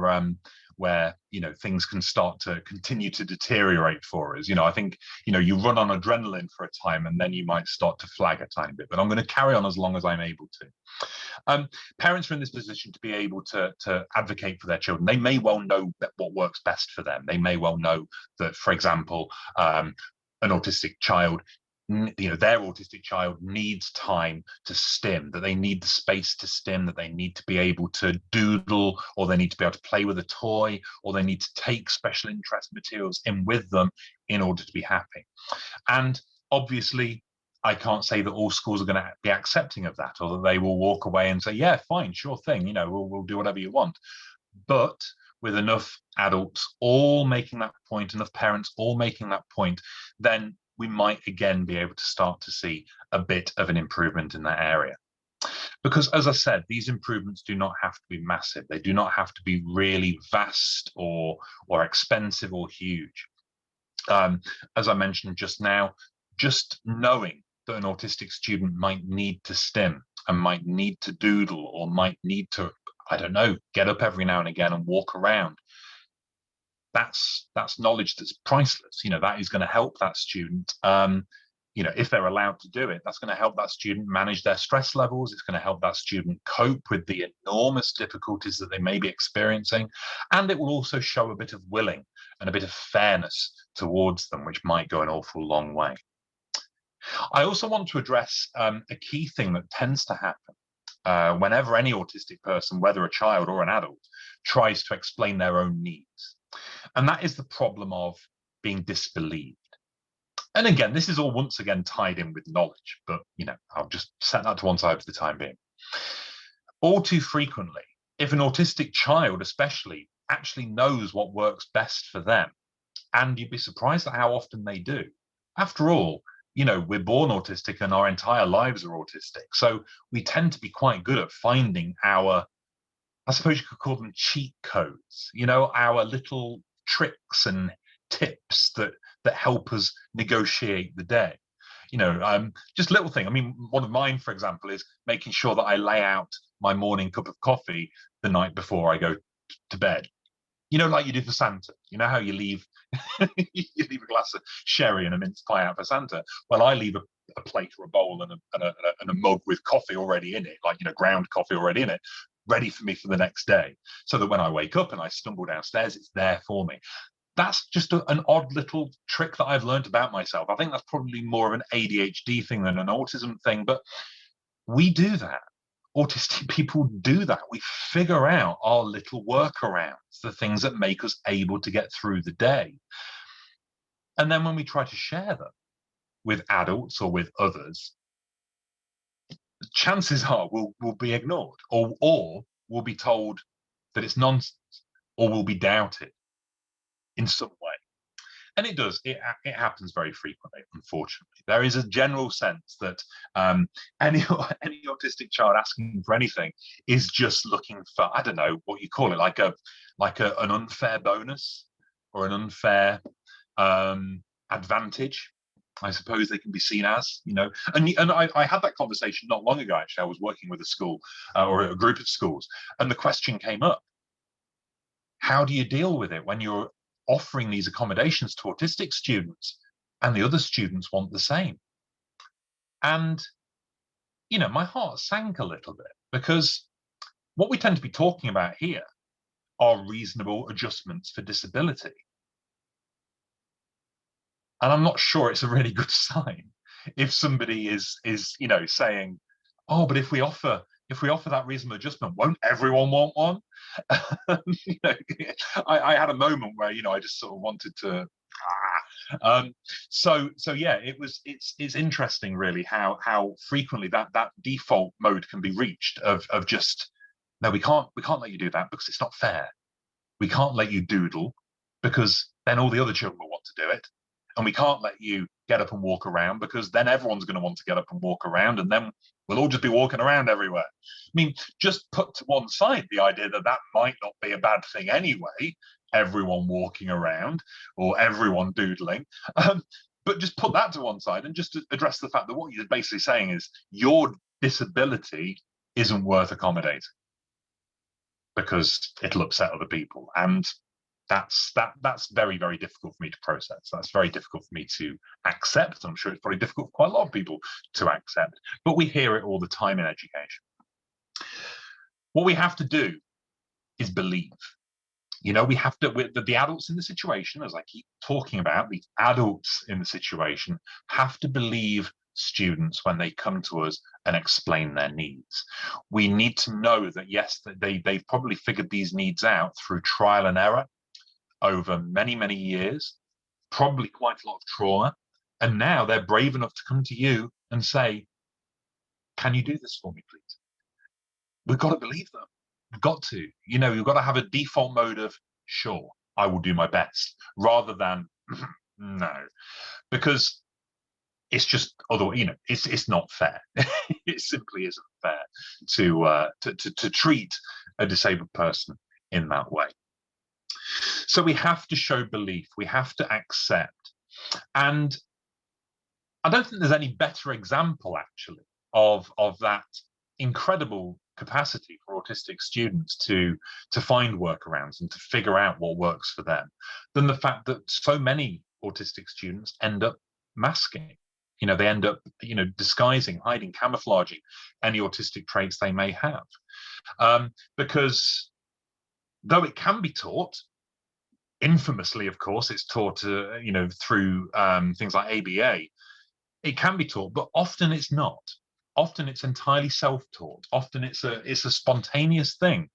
things can start to continue to deteriorate for us. I think you run on adrenaline for a time and then you might start to flag a tiny bit, but I'm going to carry on as long as I'm able to. Parents are in this position to be able to advocate for their children. They may well know what works best for them. They may well know that, for example, an autistic child, their autistic child needs time to stim, that they need the space to stim, that they need to be able to doodle, or they need to be able to play with a toy, or they need to take special interest materials in with them in order to be happy. And obviously, I can't say that all schools are going to be accepting of that, or that they will walk away and say, yeah, fine, sure thing, we'll do whatever you want. But with enough adults all making that point, enough parents all making that point, then we might again be able to start to see a bit of an improvement in that area. Because, as I said, these improvements do not have to be massive. They do not have to be really vast or expensive or huge. As I mentioned just now, just knowing that an autistic student might need to stim and might need to doodle or might need to, I don't know, get up every now and again and walk around, that's knowledge that's priceless. That is going to help that student, if they're allowed to do it. That's going to help that student manage their stress levels. It's going to help that student cope with the enormous difficulties that they may be experiencing, and it will also show a bit of willing and a bit of fairness towards them, which might go an awful long way. I also want to address a key thing that tends to happen whenever any autistic person, whether a child or an adult, tries to explain their own needs. And that is the problem of being disbelieved. And again, this is all once again tied in with knowledge, but I'll just set that to one side for the time being. All too frequently, if an autistic child especially actually knows what works best for them, and you'd be surprised at how often they do. After all, we're born autistic and our entire lives are autistic. So we tend to be quite good at finding our, I suppose you could call them cheat codes, our little tricks and tips that help us negotiate the day. Just little thing. I mean, one of mine, for example, is making sure that I lay out my morning cup of coffee the night before I go to bed. Like you do for Santa. How you leave you leave a glass of sherry and a mince pie out for Santa. Well, I leave a plate or a bowl and a mug with coffee already in it, like ground coffee already in it, ready for me for the next day, so that when I wake up and I stumble downstairs, it's there for me. That's just an odd little trick that I've learned about myself. I think that's probably more of an ADHD thing than an autism thing, but we do that. Autistic people do that. We figure out our little workarounds, the things that make us able to get through the day. And then when we try to share them with adults or with others, chances are we'll be ignored, or we'll be told that it's nonsense, or we'll be doubted in some way. And it does. It happens very frequently, unfortunately. There is a general sense that any autistic child asking for anything is just looking for, I don't know what you call it, like an unfair bonus or an unfair advantage, I suppose they can be seen as, And I had that conversation not long ago, actually. I was working with a school or a group of schools, and the question came up: how do you deal with it when you're offering these accommodations to autistic students and the other students want the same? And my heart sank a little bit, because what we tend to be talking about here are reasonable adjustments for disability, and I'm not sure it's a really good sign if somebody is saying, oh, but if we offer that reasonable adjustment, won't everyone want one? I had a moment where I just sort of wanted to. So yeah, it's interesting really how frequently that default mode can be reached of just, no, we can't let you do that because it's not fair. We can't let you doodle because then all the other children will want to do it. And we can't let you get up and walk around because then everyone's going to want to get up and walk around, and then we'll all just be walking around everywhere. I mean, just put to one side the idea that might not be a bad thing anyway, everyone walking around or everyone doodling. But just put that to one side and just address the fact that what you're basically saying is your disability isn't worth accommodating because it'll upset other people. And that's very, very difficult for me to process. That's very difficult for me to accept. I'm sure it's probably difficult for quite a lot of people to accept, but we hear it all the time in education. What we have to do is believe. We have to, the adults in the situation, as I keep talking about, the adults in the situation have to believe students when they come to us and explain their needs. We need to know that, yes, they've probably figured these needs out through trial and error over many, many years, probably quite a lot of trauma. And now they're brave enough to come to you and say, can you do this for me, please? We've got to believe them. We've got to. You've got to have a default mode of, sure, I will do my best, rather than no, because it's just it's not fair. It simply isn't fair to treat a disabled person in that way. So we have to show belief. We have to accept. And I don't think there's any better example, actually, of that incredible capacity for autistic students to find workarounds and to figure out what works for them than the fact that so many autistic students end up masking. They end up, disguising, hiding, camouflaging any autistic traits they may have. Because though it can be taught, infamously, of course, it's taught, through things like ABA. It can be taught, but often it's not. Often it's entirely self-taught. Often it's a spontaneous thing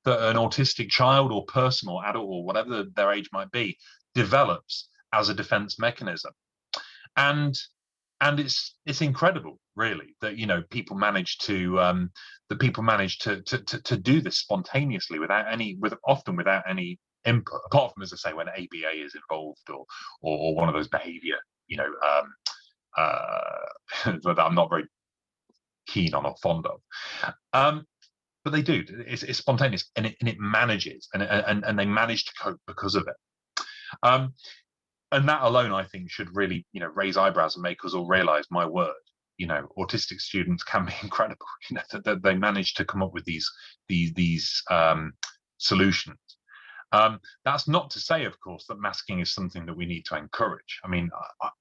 that an autistic child or person or adult or whatever their age might be develops as a defense mechanism. and it's incredible, really, that people manage to do this spontaneously often without any input, apart from, as I say, when ABA is involved, or one of those behaviour that I'm not very keen on or fond of. But they do. It's spontaneous, and it manages, and they manage to cope because of it. And that alone, I think, should really raise eyebrows and make us all realise, my word, autistic students can be incredible. That they manage to come up with these solutions. That's not to say, of course, that masking is something that we need to encourage. I mean,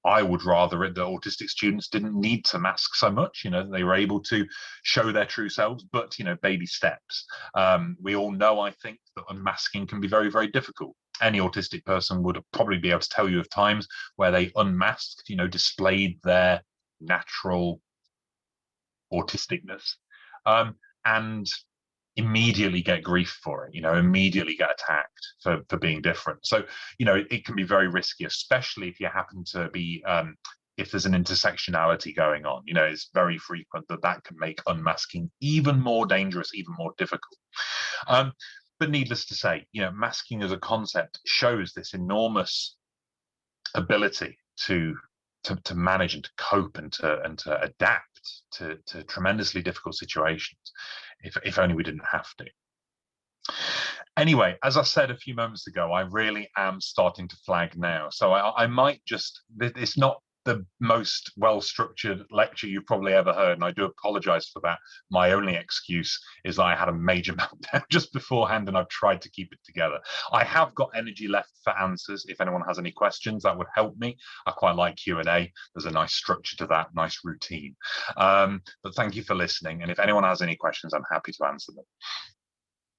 I would rather that autistic students didn't need to mask so much, they were able to show their true selves, but, baby steps. We all know, I think, that unmasking can be very, very difficult. Any autistic person would probably be able to tell you of times where they unmasked, displayed their natural autisticness, and immediately get grief for it, immediately get attacked for being different. So, it can be very risky, especially if you happen to be, if there's an intersectionality going on. It's very frequent that can make unmasking even more dangerous, even more difficult. But needless to say, masking as a concept shows this enormous ability to manage and to cope and to adapt to tremendously difficult situations, if only we didn't have to. Anyway, as I said a few moments ago, I really am starting to flag now. So I might just, it's not the most well-structured lecture you've probably ever heard, and I do apologize for that. My only excuse is that I had a major meltdown just beforehand, and I've tried to keep it together. I have got energy left for answers. If anyone has any questions, that would help me. I quite like Q&A. There's a nice structure to that, nice routine. But thank you for listening, and if anyone has any questions, I'm happy to answer them.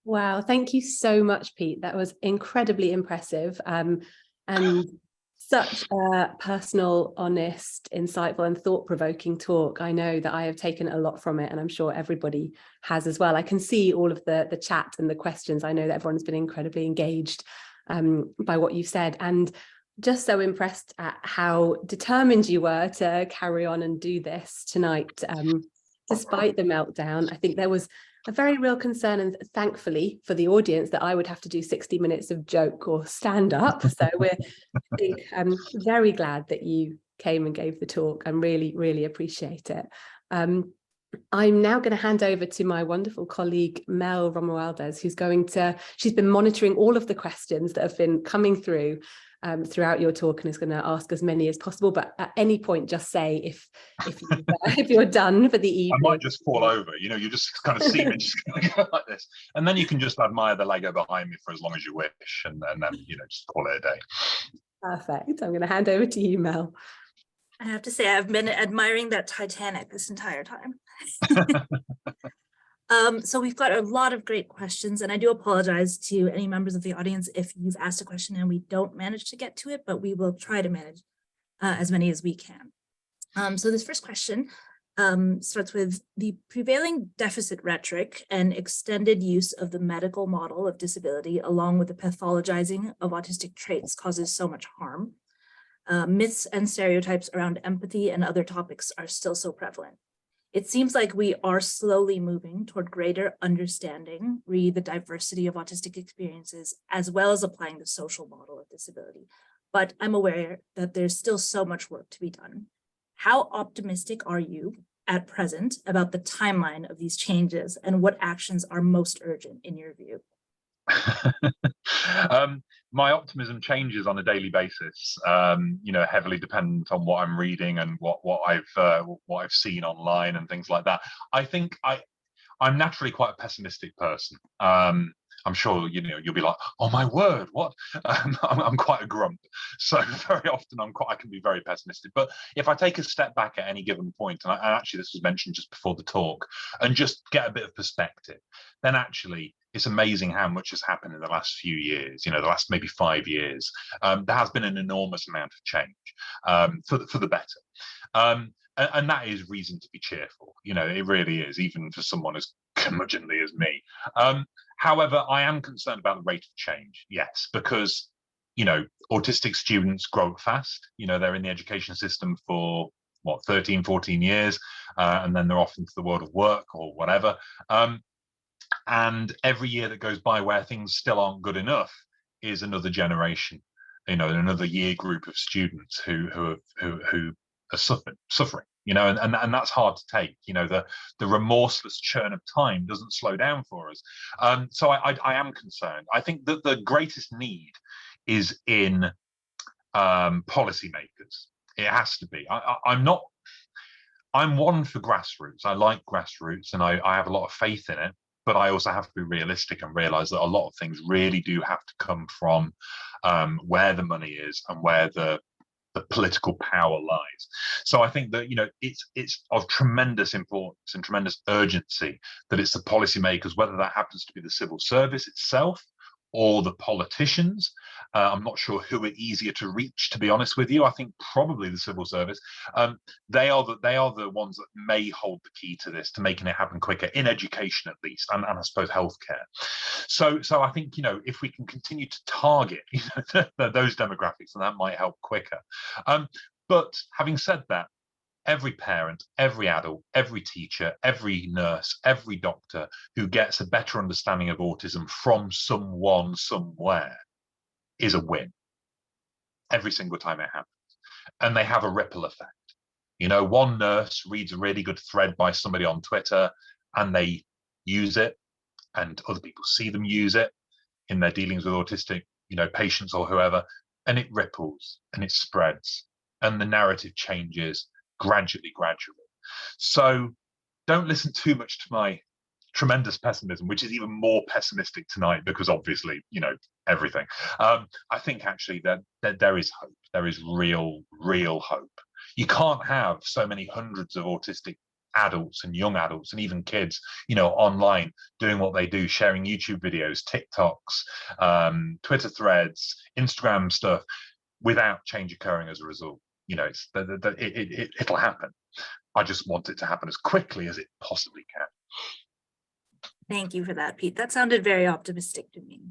Wow, thank you so much, Pete. That was incredibly impressive, and such a personal, honest, insightful and thought-provoking talk. I know that I have taken a lot from it, and I'm sure everybody has as well. I can see all of the chat and the questions. I know that everyone's been incredibly engaged by what you've said, and just so impressed at how determined you were to carry on and do this tonight, despite the meltdown. I think there was a very real concern, and thankfully for the audience, that I would have to do 60 minutes of joke or stand up. So I'm very glad that you came and gave the talk. I really, really appreciate it. I'm now going to hand over to my wonderful colleague, Mel Romualdez, she's been monitoring all of the questions that have been coming through throughout your talk, and is going to ask as many as possible. But at any point, just say if you're done for the evening. I might just fall over. You just kind of see me just go like this, and then you can just admire the Lego behind me for as long as you wish, and then just call it a day. Perfect. I'm going to hand over to you, Mel. I have to say, I've been admiring that Titanic this entire time. So we've got a lot of great questions, and I do apologize to any members of the audience if you've asked a question and we don't manage to get to it, but we will try to manage as many as we can. So this first question starts with: the prevailing deficit rhetoric and extended use of the medical model of disability, along with the pathologizing of autistic traits, causes so much harm. Myths and stereotypes around empathy and other topics are still so prevalent. It seems like we are slowly moving toward greater understanding, read the diversity of autistic experiences, as well as applying the social model of disability. But I'm aware that there's still so much work to be done. How optimistic are you at present about the timeline of these changes, and what actions are most urgent in your view? My optimism changes on a daily basis, heavily dependent on what I'm reading and what I've seen online and things like that. I think I'm naturally quite a pessimistic person. I'm sure you'll be like, oh my word, what? I'm quite a grump, so very often I can be very pessimistic. But if I take a step back at any given point, and actually this was mentioned just before the talk, and just get a bit of perspective, then actually it's amazing how much has happened in the last few years. The last maybe 5 years. There has been an enormous amount of change for the better. And that is reason to be cheerful. It really is, even for someone as curmudgeonly as me. However, I am concerned about the rate of change, yes, because autistic students grow up fast. They're in the education system for what, 13, 14 years, and then they're off into the world of work or whatever. And every year that goes by where things still aren't good enough is another generation, another year group of students who are suffering, and that's hard to take. The remorseless churn of time doesn't slow down for us. So I am concerned. I think that the greatest need is in policymakers. It has to be. I'm one for grassroots. I like grassroots, and I have a lot of faith in it. But I also have to be realistic and realize that a lot of things really do have to come from where the money is and where the political power lies. So I think that it's of tremendous importance and tremendous urgency that it's the policymakers, whether that happens to be the civil service itself or the politicians. I'm not sure who are easier to reach, to be honest with you. I think probably the civil service. They are the ones that may hold the key to this, to making it happen quicker in education, at least, and I suppose healthcare. So I think if we can continue to target those demographics, then that might help quicker. But having said that, every parent, every adult, every teacher, every nurse, every doctor who gets a better understanding of autism from someone somewhere is a win every single time it happens. And they have a ripple effect. One nurse reads a really good thread by somebody on Twitter and they use it, and other people see them use it in their dealings with autistic, patients or whoever, and it ripples and it spreads and the narrative changes gradually. So don't listen too much to my tremendous pessimism, which is even more pessimistic tonight because obviously, everything. I think actually that there is hope. There is real hope. You can't have so many hundreds of autistic adults and young adults and even kids, online doing what they do, sharing YouTube videos, TikToks, Twitter threads, Instagram stuff, without change occurring as a result. It'll happen. I just want it to happen as quickly as it possibly can. Thank you for that, Pete. That sounded very optimistic to me.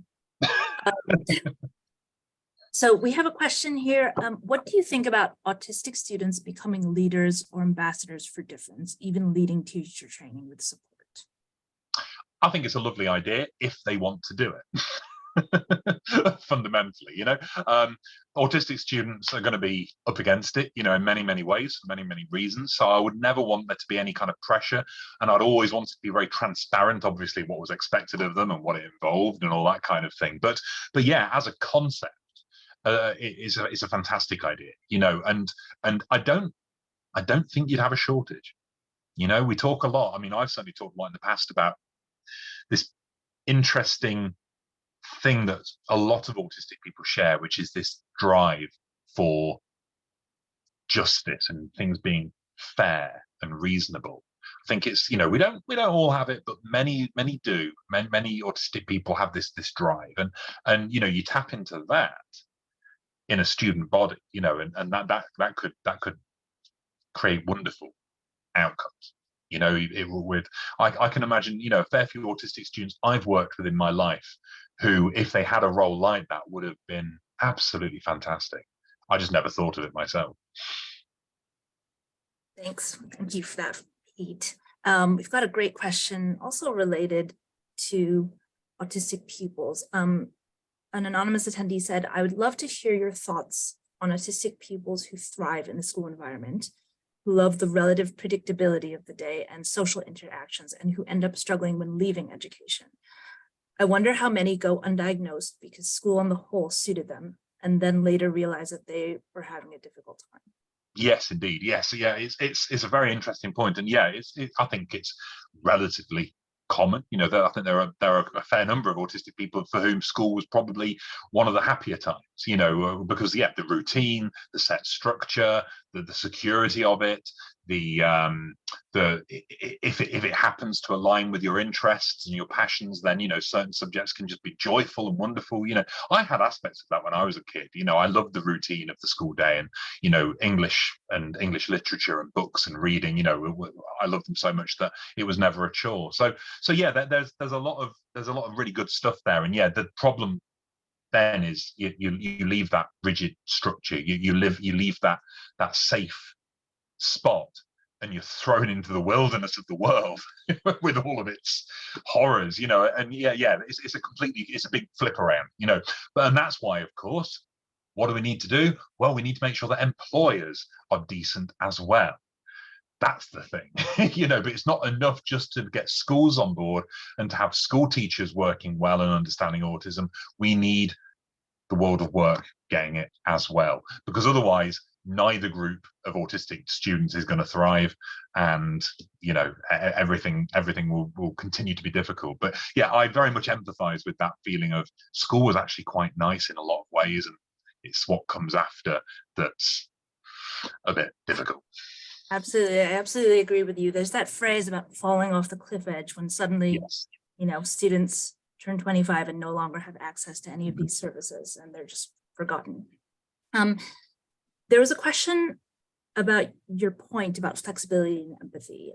So we have a question here. What do you think about autistic students becoming leaders or ambassadors for difference, even leading teacher training with support? I think it's a lovely idea if they want to do it. Fundamentally, autistic students are going to be up against it, in many ways, for many reasons. So I would never want there to be any kind of pressure, and I'd always want to be very transparent, obviously, what was expected of them and what it involved and all that kind of thing. But yeah, as a concept, it's a fantastic idea, and I don't think you'd have a shortage. We talk a lot. I mean, I've certainly talked a lot in the past about this interesting thing that a lot of autistic people share, which is this drive for justice and things being fair and reasonable. I think it's, we don't all have it, but many do. Many autistic people have this drive, and you tap into that in a student body, and that could create wonderful outcomes. I can imagine, a fair few autistic students I've worked with in my life who, if they had a role like that, would have been absolutely fantastic. I just never thought of it myself. Thank you for that, Pete. We've got a great question also related to autistic pupils. An anonymous attendee said, I would love to hear your thoughts on autistic pupils who thrive in the school environment, who love the relative predictability of the day and social interactions, and who end up struggling when leaving education. I wonder how many go undiagnosed because school on the whole suited them, and then later realize that they were having a difficult time. Yes, indeed. Yes, yeah, it's a very interesting point, and yeah, I think it's relatively common. I think there are a fair number of autistic people for whom school was probably one of the happier times. Because the routine, the set structure, the security of it, if it happens to align with your interests and your passions, then certain subjects can just be joyful and wonderful. I had aspects of that when I was a kid. I loved the routine of the school day, and English and English literature and books and reading. I loved them so much that it was never a chore. So yeah, there's a lot of really good stuff there, and yeah, the problem then is you leave that rigid structure, you leave that safe spot, and you're thrown into the wilderness of the world with all of its horrors, you know. And it's a big flip around, you know. And that's why, of course, what do we need to do? Well, we need to make sure that employers are decent as well. That's the thing, you know. But it's not enough just to get schools on board and to have school teachers working well and understanding autism. We need the world of work getting it as well, because otherwise neither group of autistic students is going to thrive, and you know, everything will continue to be difficult. But yeah, I very much empathize with that feeling of school was actually quite nice in a lot of ways, and it's what comes after that's a bit difficult. Absolutely, I absolutely agree with you. There's that phrase about falling off the cliff edge when suddenly, Yes. you know, students turn 25 and no longer have access to any of these services, and they're just forgotten. There was a question about your point about flexibility and empathy,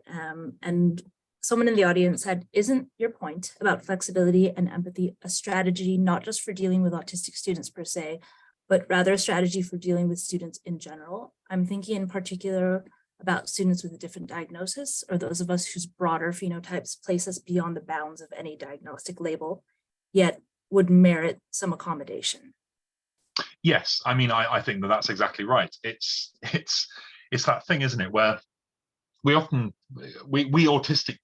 and someone in the audience said, isn't your point about flexibility and empathy a strategy not just for dealing with autistic students per se, but rather a strategy for dealing with students in general? I'm thinking in particular about students with a different diagnosis, or those of us whose broader phenotypes place us beyond the bounds of any diagnostic label, yet would merit some accommodation. Yes, I mean, I think that's exactly right. It's that thing, isn't it, where we autistic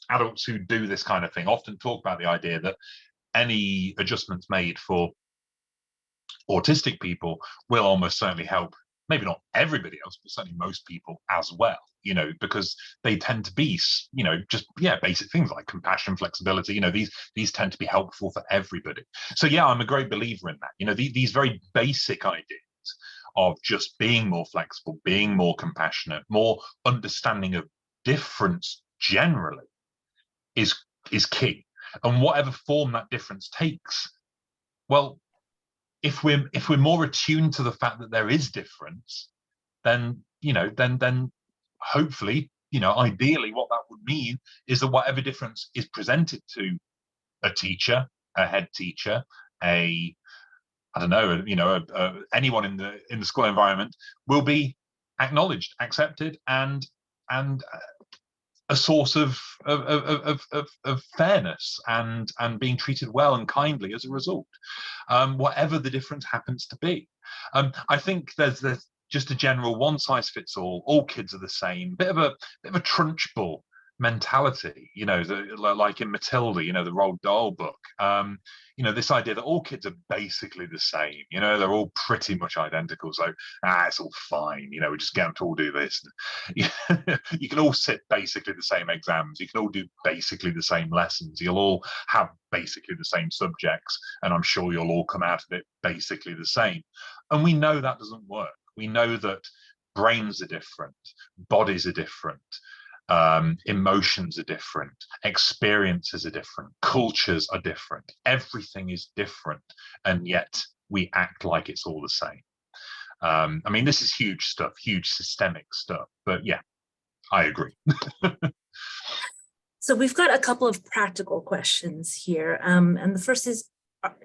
adults who do this kind of thing often talk about the idea that any adjustments made for autistic people will almost certainly help, maybe not everybody else, but certainly most people as well, you know, because they tend to be, you know, just, yeah, basic things like compassion, flexibility, you know, these tend to be helpful for everybody. So yeah, I'm a great believer in that, you know, these very basic ideas of just being more flexible, being more compassionate, more understanding of difference generally is key. And whatever form that difference takes, well, if we're more attuned to the fact that there is difference, then, you know, then hopefully, you know, ideally what that would mean is that whatever difference is presented to a teacher, a head teacher, I don't know, you know, anyone in the school environment will be acknowledged, accepted, and a source of fairness and being treated well and kindly as a result, whatever the difference happens to be. I think there's just a general one size fits all kids are the same, bit of a Trunchbull mentality, you know, like in Matilda, you know, the Roald Dahl book. You know, this idea that all kids are basically the same, you know, they're all pretty much identical, so it's all fine, you know, we just get them to all do this. You can all sit basically the same exams, you can all do basically the same lessons, you'll all have basically the same subjects, and I'm sure you'll all come out of it basically the same. And we know that doesn't work. We know that brains are different, bodies are different, emotions are different, experiences are different, cultures are different, everything is different, and yet we act like it's all the same. I mean, this is huge stuff, huge systemic stuff, but yeah, I agree. So we've got a couple of practical questions here, and the first is,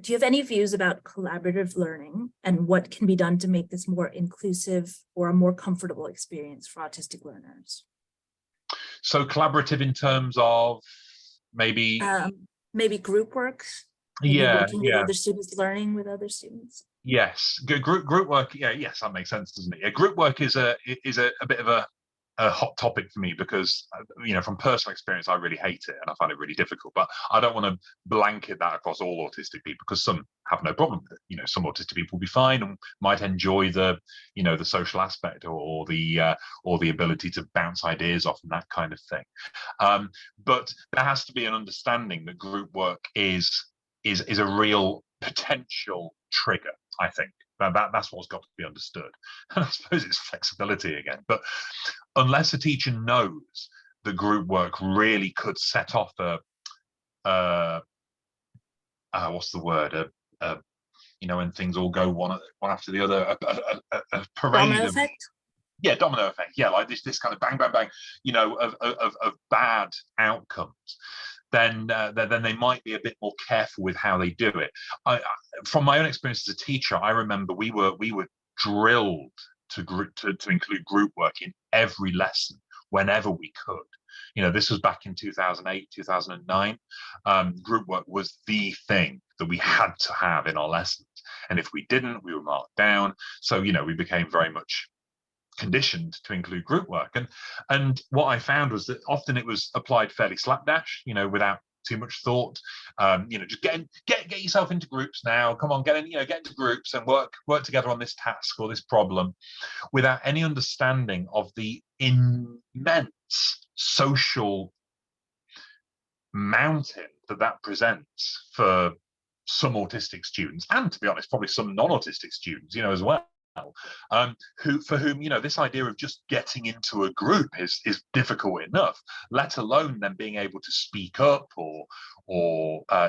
do you have any views about collaborative learning and what can be done to make this more inclusive or a more comfortable experience for autistic learners? So collaborative in terms of maybe group work, working with other students, learning with other students. Yes, group work. Yeah, yes, that makes sense, doesn't it? Yeah, group work is a bit of a hot topic for me because, you know, from personal experience, I really hate it and I find it really difficult. But I don't want to blanket that across all autistic people because some have no problem with it. You know, some autistic people will be fine and might enjoy the, you know, the social aspect or the ability to bounce ideas off and that kind of thing. But there has to be an understanding that group work is a real potential trigger, I think. That's what's got to be understood. And I suppose it's flexibility again. But unless a teacher knows the group work really could set off what's the word? You know, when things all go one after the other, a parade domino effect. Yeah, domino effect. Yeah, like this kind of bang, bang, bang, you know, of bad outcomes. then they might be a bit more careful with how they do it. From my own experience as a teacher, I remember we were drilled to include group work in every lesson whenever we could. You know, this was back in 2008, 2009. Group work was the thing that we had to have in our lessons. And if we didn't, we were marked down. So, you know, we became very much conditioned to include group work. And what I found was that often it was applied fairly slapdash, you know, without too much thought. You know, just get yourself into groups now. Come on, get into groups and work together on this task or this problem, without any understanding of the immense social mountain that presents for some autistic students, and to be honest, probably some non-autistic students, you know, as well. For whom, you know, this idea of just getting into a group is difficult enough, let alone them being able to speak up or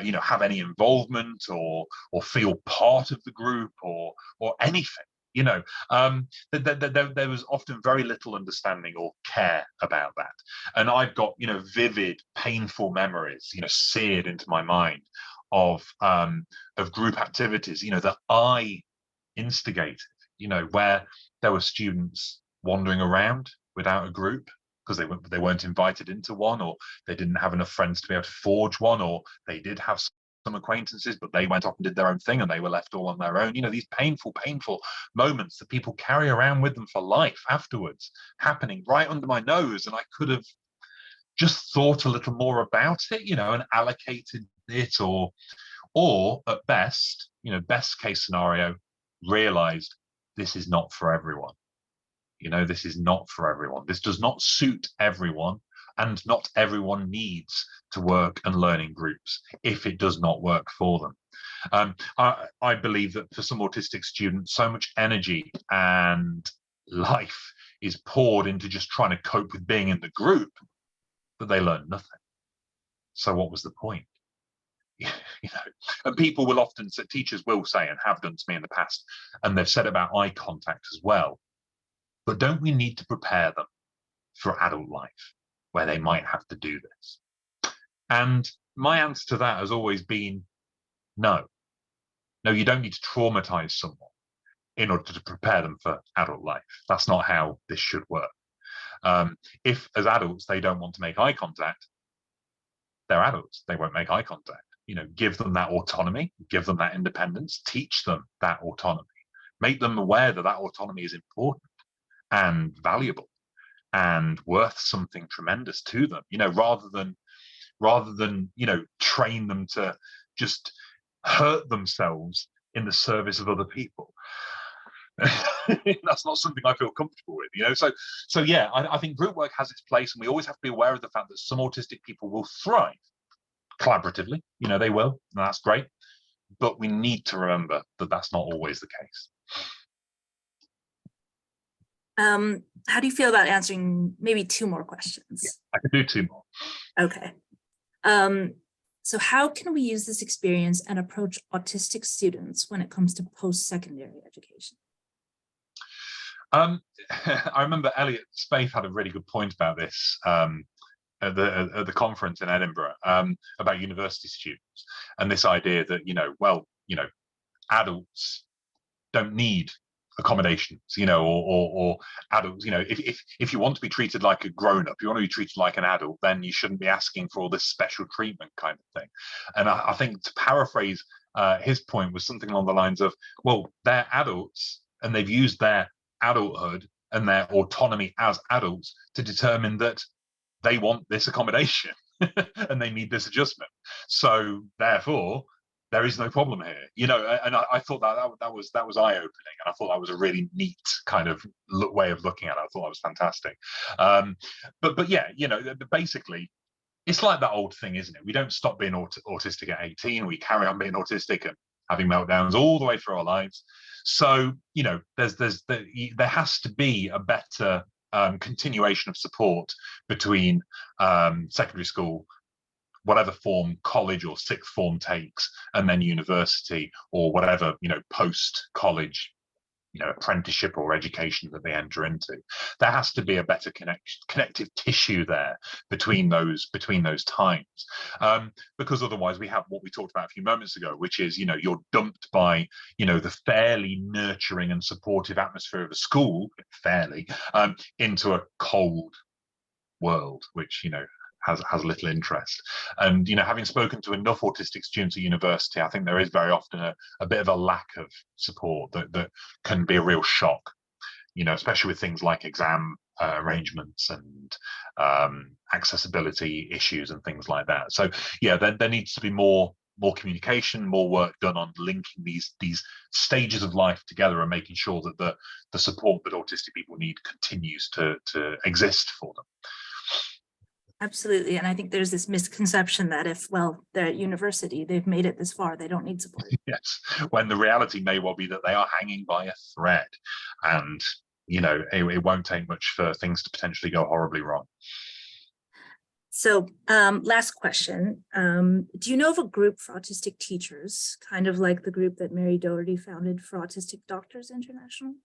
you know, have any involvement or feel part of the group or anything. You know, there was often very little understanding or care about that. And I've got, you know, vivid, painful memories, you know, seared into my mind of group activities, you know, that I instigated, you know, where there were students wandering around without a group because they weren't invited into one, or they didn't have enough friends to be able to forge one, or they did have some acquaintances, but they went off and did their own thing and they were left all on their own. You know, these painful moments that people carry around with them for life afterwards, happening right under my nose. And I could have just thought a little more about it, you know, and allocated it, or at best, you know, best case scenario, realized this is not for everyone. You know, this is not for everyone. This does not suit everyone, and not everyone needs to work and learn in groups if it does not work for them. I believe that for some autistic students, so much energy and life is poured into just trying to cope with being in the group that they learn nothing. So what was the point? You know, and people will often say, teachers will say, and have done to me in the past, and they've said about eye contact as well, but don't we need to prepare them for adult life where they might have to do this? And my answer to that has always been no. You don't need to traumatize someone in order to prepare them for adult life. That's not how this should work. If as adults they don't want to make eye contact, they're adults, they won't make eye contact. You know, give them that autonomy, give them that independence, teach them that autonomy, make them aware that that autonomy is important and valuable and worth something tremendous to them, you know, rather than you know, train them to just hurt themselves in the service of other people. That's not something I feel comfortable with, you know. So yeah, I think group work has its place, and we always have to be aware of the fact that some autistic people will thrive collaboratively, you know, they will, and that's great, but we need to remember that that's not always the case. How do you feel about answering maybe 2 more questions? Yeah, I can do 2 more. Okay. So how can we use this experience and approach autistic students when it comes to post-secondary education? I remember Elliot Spaeth had a really good point about this at the conference in Edinburgh, about university students, and this idea that, you know, well, you know, adults don't need accommodations, you know, or adults, you know, if you want to be treated like a grown-up, you want to be treated like an adult, then you shouldn't be asking for all this special treatment kind of thing. And I think, to paraphrase his point, was something along the lines of, well, they're adults and they've used their adulthood and their autonomy as adults to determine that they want this accommodation and they need this adjustment. So therefore, there is no problem here, you know. And I thought that was eye-opening, and I thought that was a really neat kind of way of looking at it. I thought that was fantastic. But yeah, you know, basically, it's like that old thing, isn't it? We don't stop being autistic at 18. We carry on being autistic and having meltdowns all the way through our lives. So, you know, there has to be a better continuation of support between secondary school, whatever form college or sixth form takes, and then university, or whatever, you know, post college apprenticeship or education that they enter into. There has to be a better connective tissue there between those times, because otherwise we have what we talked about a few moments ago, which is you're dumped by the fairly nurturing and supportive atmosphere of a school, into a cold world, which has little interest. And having spoken to enough autistic students at university, I think there is very often a bit of a lack of support that can be a real shock, especially with things like exam arrangements and accessibility issues and things like that. So yeah, there needs to be more communication, more work done on linking these stages of life together and making sure that the support that autistic people need continues to exist for them. Absolutely. And I think there's this misconception that if, they're at university, they've made it this far, they don't need support. Yes, when the reality may well be that they are hanging by a thread, and it won't take much for things to potentially go horribly wrong. So last question, do you know of a group for autistic teachers, kind of like the group that Mary Doherty founded for Autistic Doctors International?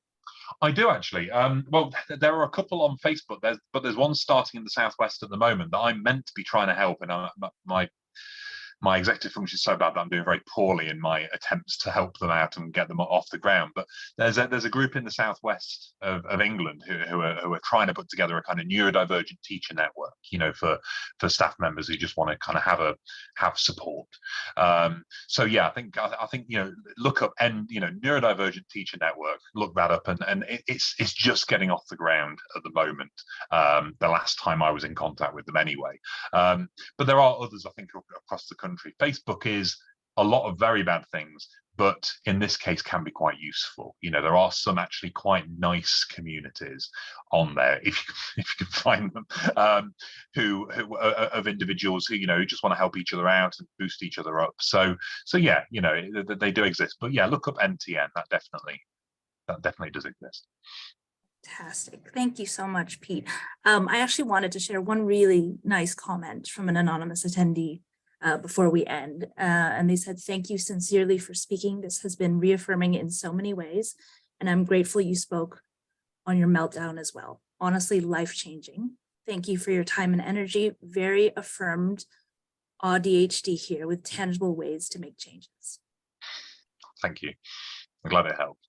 I do actually. Well, there are a couple on Facebook, but there's one starting in the Southwest at the moment that I'm meant to be trying to help, and my executive function is so bad that I'm doing very poorly in my attempts to help them out and get them off the ground. But there's a group in the southwest of England who are trying to put together a kind of neurodivergent teacher network, for staff members who just want to kind of have support. So yeah, I think look up neurodivergent teacher network, look that up, and it's just getting off the ground at the moment. The last time I was in contact with them anyway. But there are others, I think, across the country. Facebook is a lot of very bad things, but in this case can be quite useful. There are some actually quite nice communities on there, if you can find them, who of individuals who just want to help each other out and boost each other up. So yeah, they do exist. But yeah, look up NTN. That definitely does exist. Fantastic. Thank you so much, Pete. I actually wanted to share one really nice comment from an anonymous attendee before we end. And they said, "Thank you sincerely for speaking. This has been reaffirming in so many ways. And I'm grateful you spoke on your meltdown as well. Honestly, life-changing. Thank you for your time and energy. Very affirmed ADHD here with tangible ways to make changes." Thank you. I'm glad it helped.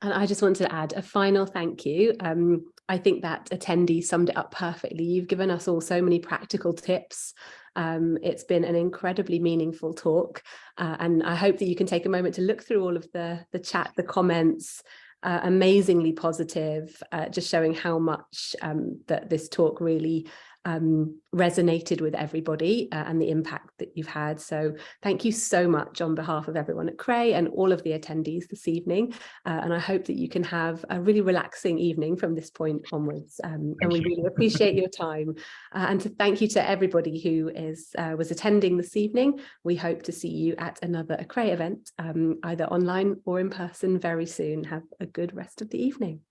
And I just want to add a final thank you. I think that attendee summed it up perfectly. You've given us all so many practical tips. It's been an incredibly meaningful talk. And I hope that you can take a moment to look through all of the chat, the comments, amazingly positive, just showing how much that this talk really resonated with everybody and the impact that you've had. So thank you so much on behalf of everyone at CRAE and all of the attendees this evening. And I hope that you can have a really relaxing evening from this point onwards. And we really appreciate your time. And to thank you to everybody who was attending this evening. We hope to see you at another CRAE event, either online or in person very soon. Have a good rest of the evening.